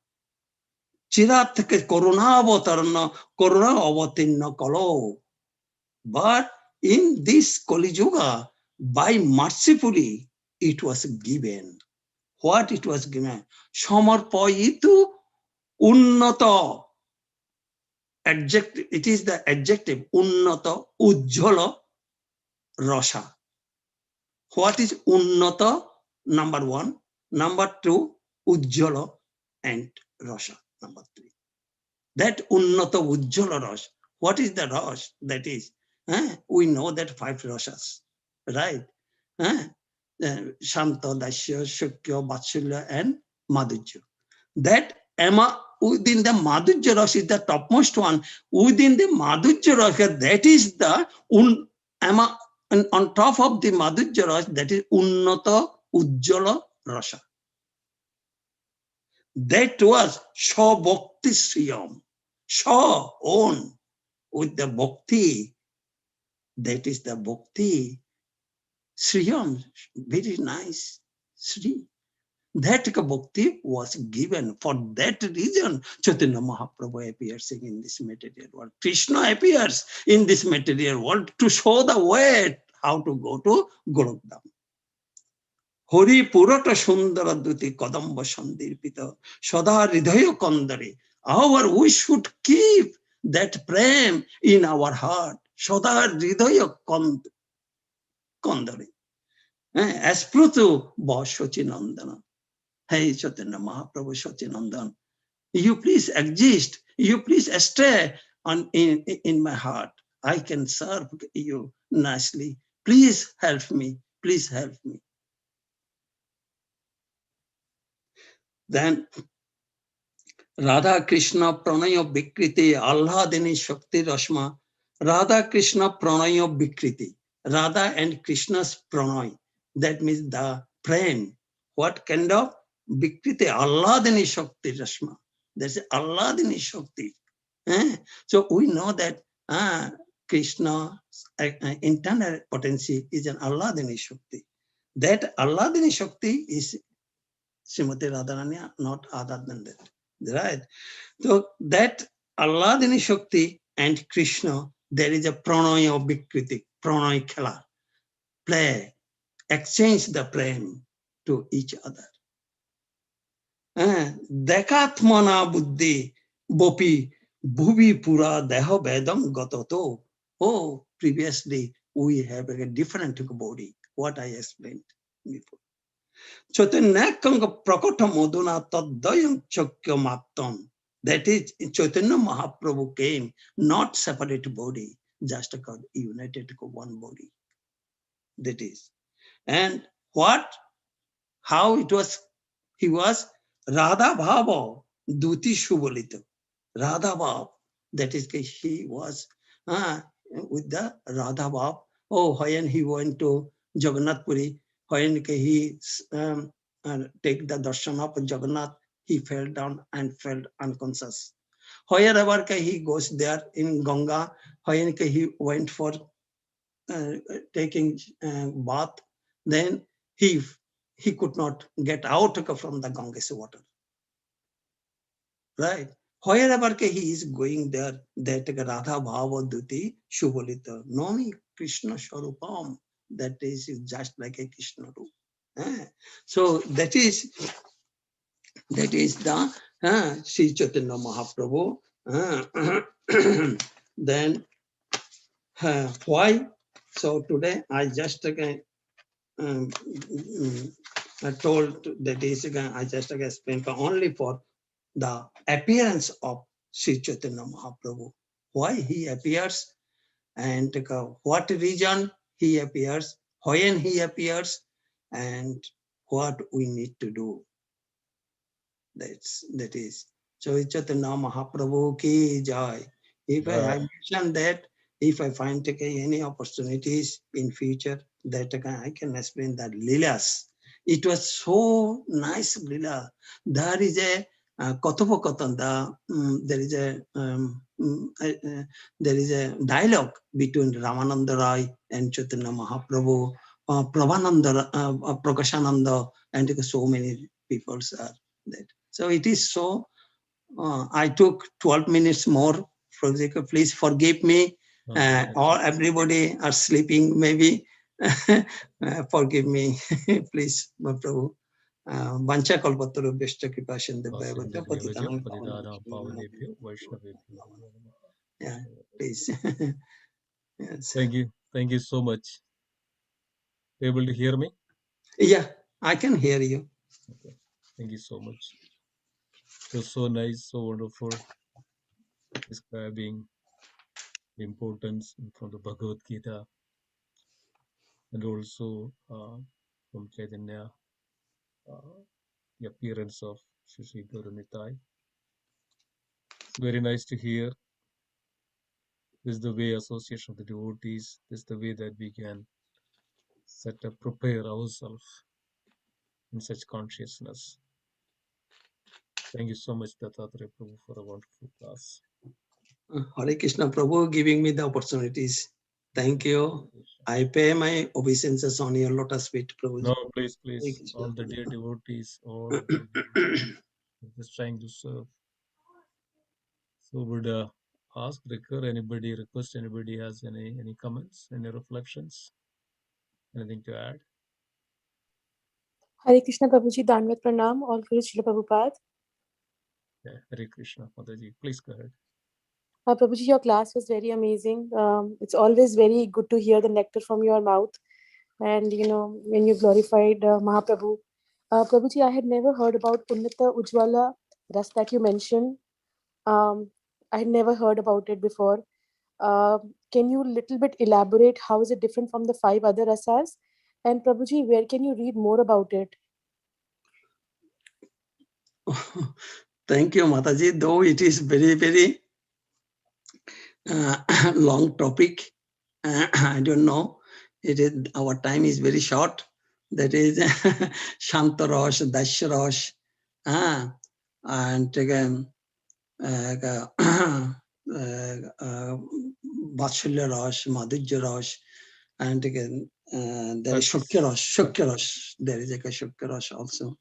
Chirat Koruna Avatarana, Koruna Avatinna Kalo. But in this Kali Yuga, by mercifully, it was given. What it was given? Samarpayitu unnata. Adjective, it is the adjective unnata ujjala rasa. What is unnata? Number 1. Number 2, ujjala and rasa. Number 3. That unnata ujjala rasa. What is the rasa? That is, we know that 5 rasas, right? Shanta, Dasya, Shukya, Vatsulya, and Madhurya. That within the Madhurya rasa is the topmost one. Within the Madhurya rasa, that is the and on top of the Madhurya rasa, that is Unnata Ujjala rasa. That was Sha Bhakti Sriyam. Sha, own, with the Bhakti. That is the Bhakti Sriyam, very nice, Sri. That bhakti was given. For that reason, Chaitanya Mahaprabhu appears in this material world. Krishna appears in this material world to show the way how to go to Golokdam. Hori Purata Sundara Duti Kadamba Sandirpita Sada Hridaya Kandare. We should keep that prem in our heart. Sada Hridaya Kandare. Asprutu Ba Shochinandana. Hey Chaitanya Mahaprabhu Shochinandan, you please exist, you please stay in my heart. I can serve you nicely. Please help me. Please help me. Then Radha Krishna Pranaya Vikriti Alladini Shakti Rashma. Radha Krishna Pranaya Vikriti. Radha and Krishna's pranay. That means the prem. What kind of Vikriti? Alladini Shakti Rashma. That's Alladini Shakti. So we know that Krishna's internal potency is an Alladini Shakti. That Alladini Shakti is Srimati Radharani, not other than that. Right? So that Alladini Shakti and Krishna, there is a pranay of Vikriti, pranay khela, play, exchange the prem to each other. Dekatmana buddhi bopi bhuvi pura deha vedam gatoto. Oh, previously we have a different body, what I explained before. Chaitanya prakata moduna tadayam chakya mattam. That is, Chaitanya Mahaprabhu came, not separate body, just united to one body. That is. And what? How it was? He was Radha Bhava, Duti Shubhalita. Radha Bhav. That is, he was with the Radha Bhav. Oh, when he went to Jagannath Puri, when he take the darshan of Jagannath, he fell down and fell unconscious. Wherever he goes there in Ganga, when he went for taking bath, then he could not get out from the Ganges water. Right? Wherever he is going there, that Radha Bhava Duti Shubhalita, Nomi Krishna Swarupam, that is just like a Krishna roop. So that is the Sri Chaitanya Mahaprabhu. Then why? So today I just again I told that is again I just explained only for the appearance of Sri Chaitanya Mahaprabhu. Why he appears and what reason he appears, when he appears, and what we need to do. That is. So Chaitanya Mahaprabhu ki jai. If I mention that, if I find any opportunities in future, that I can explain that Leelas. It was so nice Leela. There is a Kathopakathan, there is a dialogue between Ramananda Rai and Chaitanya Mahaprabhu, Prabhananda, Prakashananda, and so many people are that. So it is so, I took 12 minutes more. For example, please forgive me. Or everybody are sleeping, maybe. Forgive me, please, Prabhu. Vancha kalpataru bhishta kripa sindhubhya patitanam yeah, please. Yes. Thank you so much. Able to hear me? Yeah, I can hear you. Okay. Thank you so much. It was so nice, so wonderful, describing the importance from the Bhagavad Gita and also from Chaitanya, the appearance of Shri Guru Nitai. It's very nice to hear. This is the way association of the devotees. This is the way that we can prepare ourselves in such consciousness. Thank you so much, Dattatreya Prabhu, for a wonderful class. Hare Krishna Prabhu giving me the opportunities. Thank you. I pay my obeisances on your lotus feet, Prabhu. No, please. All the dear devotees, all the dear devotees, just trying to serve. So would ask, request anybody has any comments, any reflections, anything to add? Hare Krishna Prabhuji, Dandavat Pranam, all Guru Srila Prabhupada. Yeah, Hare Krishna, Mataji, please go ahead. Prabhuji, your class was very amazing. It's always very good to hear the nectar from your mouth. and when you glorified Mahaprabhu. Prabhuji, I had never heard about Unnata Ujwala Ras that you mentioned. I had never heard about it before. Can you little bit elaborate how is it different from the five other rasas? And Prabhuji, where can you read more about it? Thank you, Mataji. Though it is very, very long topic, I don't know. It is our time is very short. That is Shantarosh, Dashrosh, and again Vatsalya Rosh, Madhurya Rosh, and again there is Shukya Rosh. There is a Shukya Rosh also.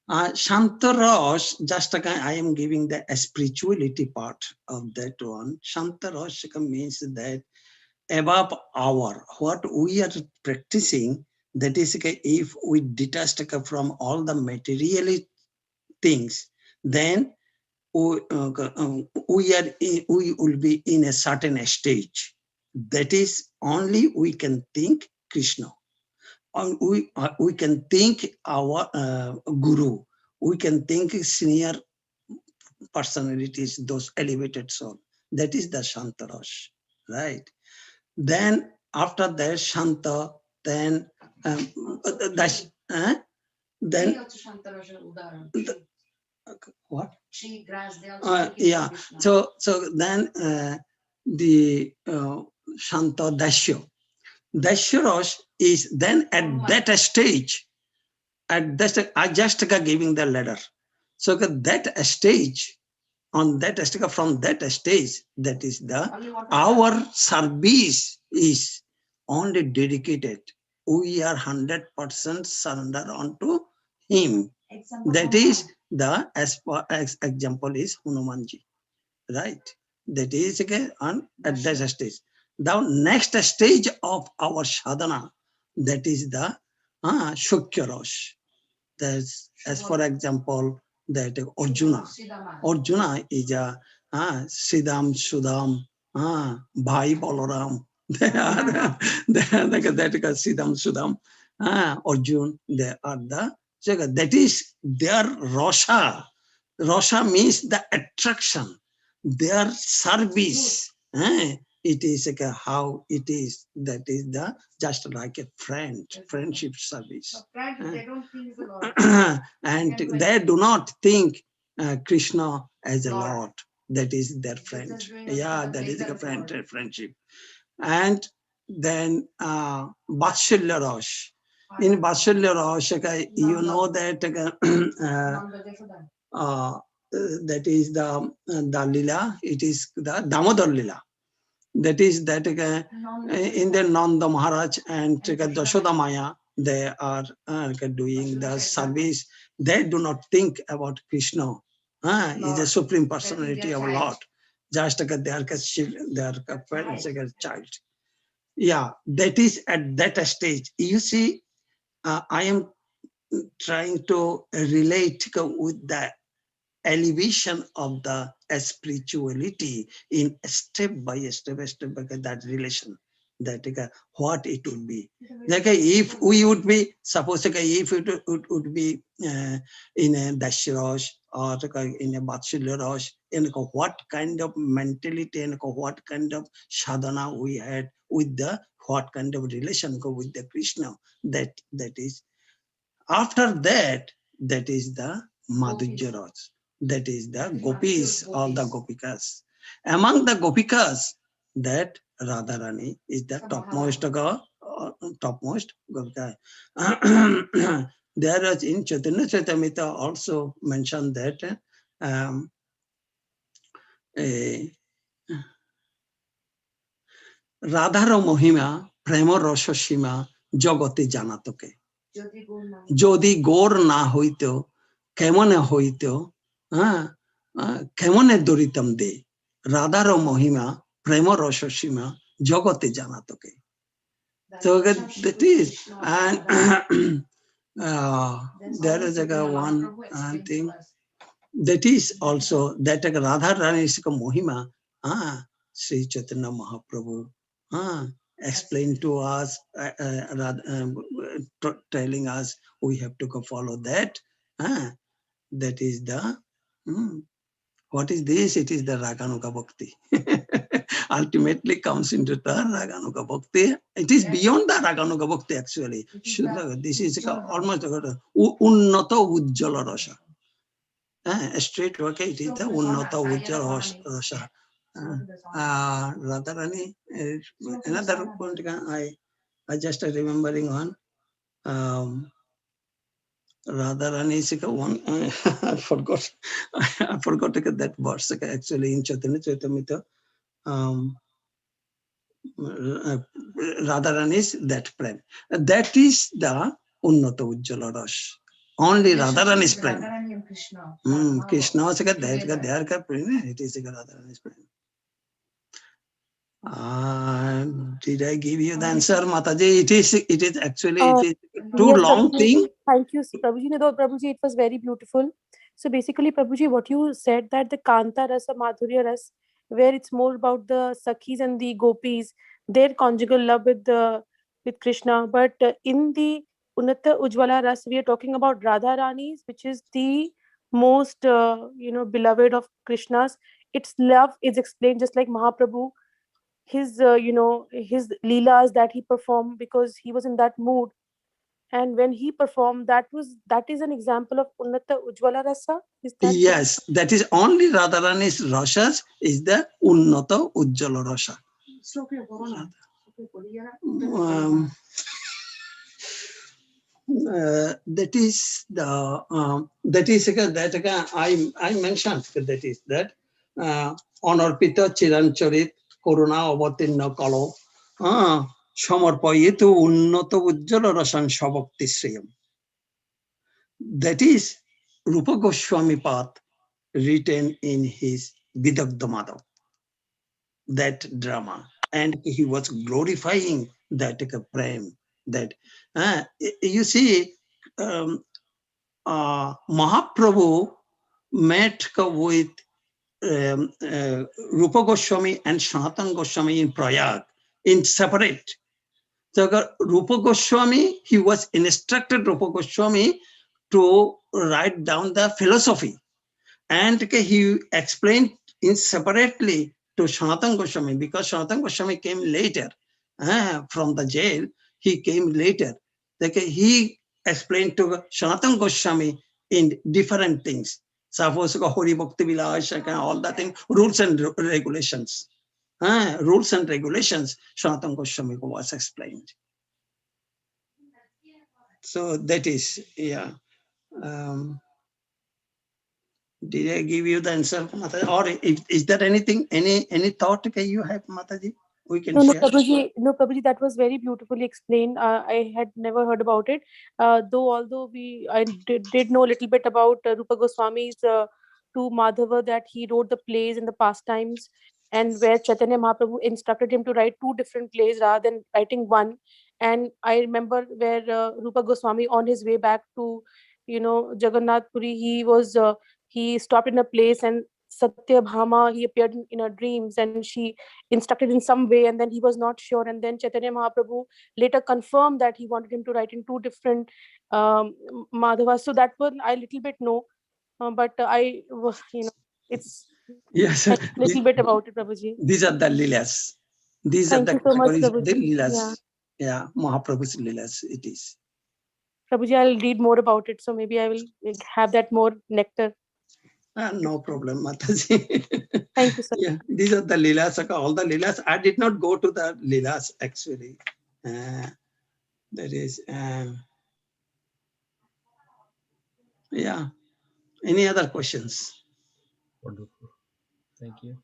Shantarosh, just again, I am giving the spirituality part of that one. Shantarosh means that above our, what we are practicing, that is, if we detach from all the material things, then we will be in a certain stage. That is only we can think Krishna. We can think our guru. We can think senior personalities, those elevated soul. That is the Shantarash, right? Then after that Shanta, then that's then what? Yeah. So then the Shanta Dashya. Dashyarosh is then at that stage. At that, I just giving the ladder. So that stage, on that stage, from that stage, that is the our service is only dedicated. We are 100% surrender onto him. That is the as example is Hanumanji, right? That is again on at that stage. The next stage of our sadhana, that is the Shukyarosh. There's, as for example, that Arjuna. Arjuna is a Siddham, Sudham, Bhai Balaram. They are that Siddham, Sudham, Arjuna. They are that is their Rosha. Rosha means the attraction, their service. It is like how it is. That is the just like a friendship service. They don't think the Lord. And they do not think Krishna as a Lord. That is their friend. Yeah, that is a friendship. And then Vatsalya Rosh. In Vatsalya Rosh, you know that that is the Lila. It is the Damodar Lila. That is that in the Nanda Maharaj and Dashoda Maya, they are doing the service. They do not think about Krishna. Is the supreme personality of Lord. Just they are parents, child. Yeah, that is at that stage. You see, I am trying to relate with the elevation of the spirituality in step by step that relation, that what it would be like if we would be suppose if it would be in a Dashrosh or in a Vatsalya, and what kind of mentality and what kind of sadhana we had with the what kind of relation with the Krishna, that is after that, that is the Madhurya Raj. That is the gopis, all the gopikas. Among the gopikas, that Radharani is the topmost gopika. There is in Chaitanya Charitamrita also mentioned that Radhar Mohima, Prema Roshashima, Jagate Janatoke. যদি গোর না হইত কেমনে হইত কেমনে দরিতম দে রাধার মহিমা প্রেম রসসীমা জগতে জানাতকে. So that is, and there is one thing that is also that Radha Rani is Mohima, Sri Chaitanya Mahaprabhu, explain to us, telling us we have to go follow that. That is the what is this? It is the Raganuga Bhakti. Ultimately comes into the Raganuga Bhakti. It is beyond the Raganuga Bhakti actually. This is almost Unnata Ujjala Rasa. Straight work, it is the Unnata Ujjala Rasa. Radharani, another point I just remembering one. Radharani is one. I forgot. I forgot to get that verse actually in Chaitanya Charitamrita. Radharani is that prem. That is the Unnata Ujjala Rash. Only Radharani is prem. Krishna is that they are prem. It is Radharani is prem. Did I give you the answer, Mataji? It is actually it is too Yes, long Prabhuji. thing. Thank you, Prabhuji. No, Prabhuji, it was very beautiful. So basically, Prabhuji, what you said that the Kanta Rasa, Madhurya Ras, where it's more about the Sakhis and the Gopis, their conjugal love with Krishna. But in the Unnata Ujjwala Ras, we are talking about Radha Rani's, which is the most beloved of Krishna's. Its love is explained just like Mahaprabhu, his his leelas that he performed because he was in that mood, and when he performed, that is an example of Unnata Ujjwala Rasa. Is that the Yes, that is only Radharani's Rasas is the Unnata Ujjala Rasa. That is the that again I mentioned that is that Anarpita Chirancharit Koruna Avatinna Kalo Samarpayitu Unnata Ujjala Rasan Shabakti Sriyam. That is Rupa Goswami Path written in his Vidagdha Madhav, that drama. And he was glorifying that prem. That you see, Mahaprabhu met with Rupa Goswami and Sanatana Goswami in Prayag in separate. So Rupa Goswami, he was instructed Rupa Goswami to write down the philosophy, and he explained in separately to Sanatana Goswami, because Sanatana Goswami came later from the jail. He came later. He explained to Sanatana Goswami in different things. Suppose Hori Bhakti Vilas, all that thing, rules and regulations. Rules and regulations, Sanatana Goswami was explained. So that is, yeah. Did I give you the answer, Mataji? Or is there anything, any thought you have, Mataji? We can No, share. Prabhuji, that was very beautifully explained. I had never heard about it. Although I did know a little bit about Rupa Goswami's to Madhava, that he wrote the plays and the pastimes, and where Chaitanya Mahaprabhu instructed him to write two different plays rather than writing one. And I remember where Rupa Goswami, on his way back to, Jagannath Puri, he stopped in a place, and Satya Bhama, he appeared in her dreams, and she instructed in some way, and then he was not sure, and then Chaitanya Mahaprabhu later confirmed that he wanted him to write in two different Madhavas. So that one I little bit know, but it's Yes, a little bit about it, Prabhuji. these are the Leelas. These are Thank the you so much, categories of the Prabhuji. Leelas. Yeah, Mahaprabhu's Leelas it is. Prabhuji, I'll read more about it, so maybe I will have that more nectar. No problem, Mataji. Thank you, sir. Yeah, these are the Leelas, all the Leelas. I did not go to the Leelas actually. That is, yeah. Any other questions? Wonderful. Thank you.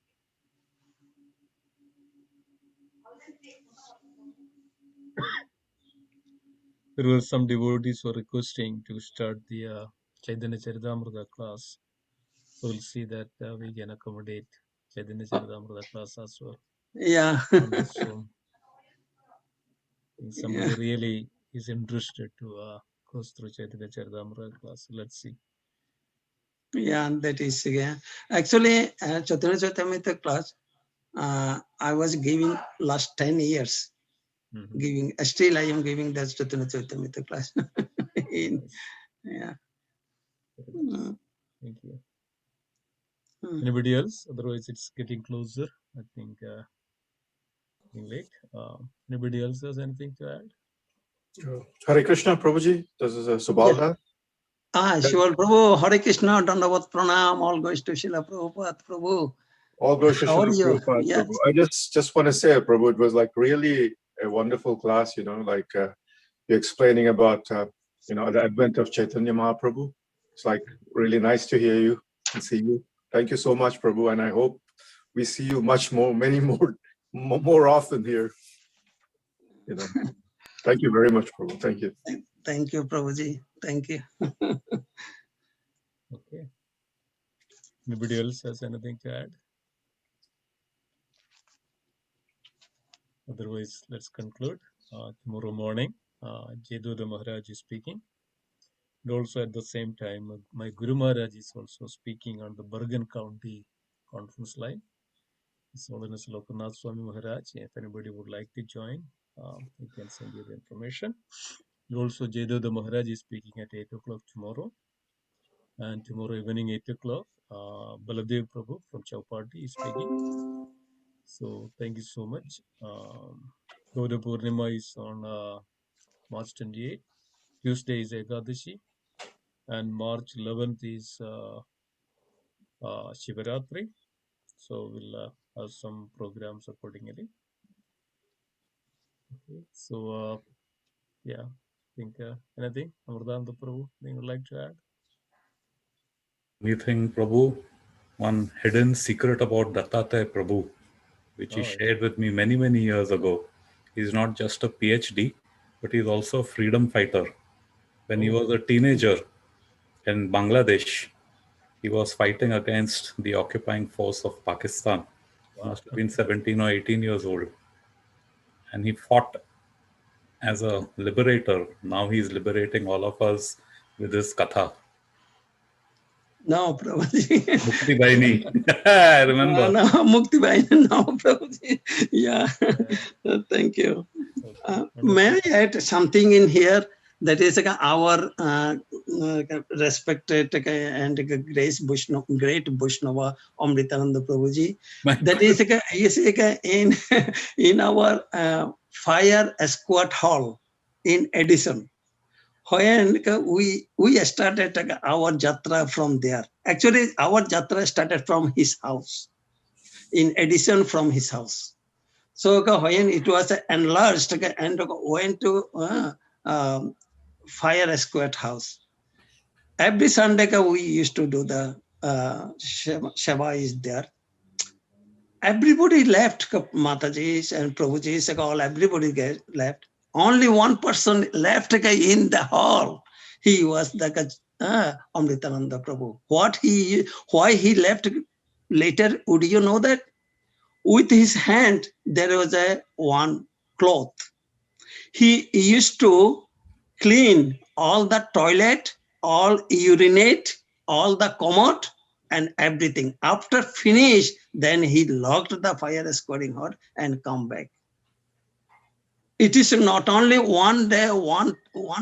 There were some devotees who were requesting to start the Chaitanya Charitamrita class. So we'll see that we can accommodate Chaitanya Charitamrita class as well Yeah. on this Zoom. If somebody really is interested to go through Chaitanya Charitamrita class, let's see. Yeah, that is, yeah. Actually, Chaitanya Charitamrita class, I was giving last 10 years. giving. Still, I am giving that Chaitanya Charitamrita class. Nice. Yeah. Very nice. Thank you. Anybody else? Otherwise, it's getting closer. I think getting late. Anybody else has anything to add? Hare Krishna, Prabhuji. This is Subal. Sure, Prabhu. Hare Krishna, Dandavat Pranam. All goes to Srila Prabhupada, Prabhu. All goes to How are Srila you? Prabhupada, Yes. Prabhu. I just want to say, Prabhu, it was like really a wonderful class, like you're explaining about, the advent of Chaitanya Mahaprabhu. It's like really nice to hear you and see you. Thank you so much, Prabhu. And I hope we see you many more often here. Thank you very much, Prabhu. Thank you. Thank you, Prabhuji. Thank you. Okay. Anybody else has anything to add? Otherwise, let's conclude. Tomorrow morning, Jeduda Maharaj is speaking. And also at the same time, my Guru Maharaj is also speaking on the Bergen County conference line. His Holiness Lokanath Swami Maharaj. If anybody would like to join, we can send you the information. And also, Jeduda Maharaj is speaking at 8 o'clock tomorrow. And tomorrow evening, 8 o'clock, Baladev Prabhu from Chowpatty is speaking. So thank you so much. Gauda Purnima is on March 28th. Tuesday is Ekadashi. And March 11th is Shivaratri. So we'll have some programs accordingly. Okay. So, yeah, I think anything, Amardanta Prabhu, anything you would like to add? Anything, Prabhu? One hidden secret about Dattatreya Prabhu, which he shared with me many, many years ago. He's not just a PhD, but he's also a freedom fighter. When he was a teenager in Bangladesh, he was fighting against the occupying force of Pakistan. He must have been 17 or 18 years old. And he fought as a liberator. Now he's liberating all of us with his katha. No, Prabhuji. Mukti Baini. I remember. No, Mukti Baini. No, Prabhuji. Yeah. Thank you. May I add something in here? That is our respected and great Vaishnava Amritananda Prabhuji. That is in our fire escort hall in Edison. When we started our jatra from there. Actually, our jatra started from his house, in Edison from his house. So when it was enlarged and went to fire escort house. Every Sunday we used to do the Shava is there. Everybody left, Matajis and Prabhujis, all everybody left. Only one person left in the hall. He was the Amritananda Prabhu. Why he left later, would you know that? With his hand, there was one cloth. He used to clean all the toilet, all urinate, all the commode, and everything. After finish, then he locked the fire escorting hut and come back. It is not only one day, one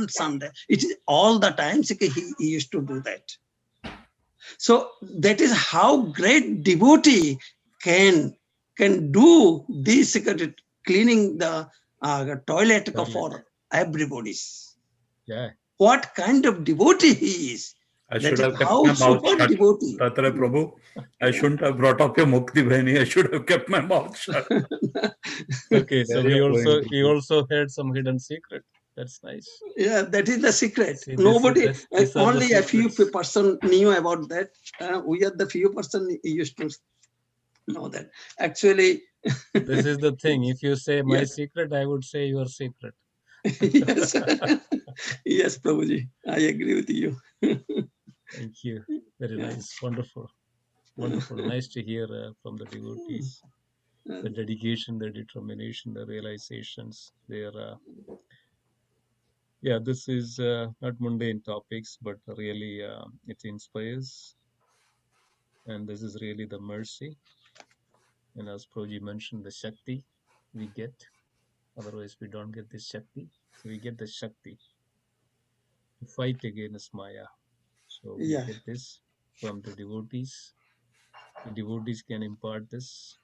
Sunday. It is all the times he used to do that. So that is how great devotee can do this cleaning the toilet for everybody's. Yeah. What kind of devotee he is. I should have kept my mouth shut. Dattatreya Prabhu, I shouldn't have brought up your Mukti Bhaini. I should have kept my mouth shut. Okay, so we also heard some hidden secret. That's nice. Yeah, that is the secret. See, Nobody, these only a few person knew about that. We are the few person used to know that. Actually, this is the thing. If you say my secret, I would say your secret. Yes, yes, Prabhuji, I agree with you. Thank you. Very nice. Wonderful. Wonderful. Nice to hear from the devotees. The dedication, the determination, the realizations. Yeah, this is not mundane topics, but really it inspires. And this is really the mercy. And as Prabhuji mentioned, the Shakti we get Otherwise, we don't get this Shakti. So we get the Shakti to fight against Maya. So we Yeah. get this from the devotees. The devotees can impart this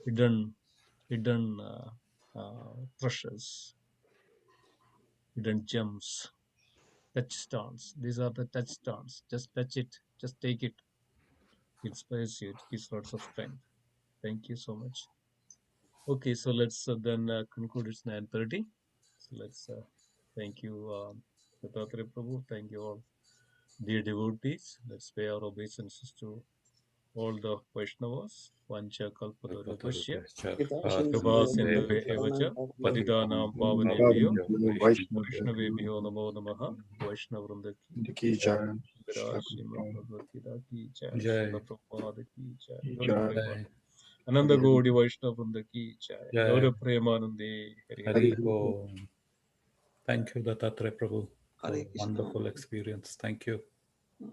hidden treasures, hidden gems, touchstones. These are the touchstones. Just touch it. Just take it. It inspires you. It gives lots of strength. Thank you so much. Okay, so let's then conclude. It's 9:30. So let's thank you, Dattatreya Prabhu. Thank you all, dear devotees. Let's pay our obeisances to all the Vaishnavas. Vancha kalpatarubhashya. Kripa sindhu evacha patidanam pavanebhyo Vaishnavebhyo namo namaha. Vaishnavrinda ki jai. Srimad Bhagavad Gita ki jai. Srila Prabhupada ki jai. Gaura Prema. Ananda Gaudi Vaishnavrinda ki jai. Gaura Premanande. Hari Om. Thank you, Dattatreya Prabhu, for Hare Krishna. wonderful experience. Thank you.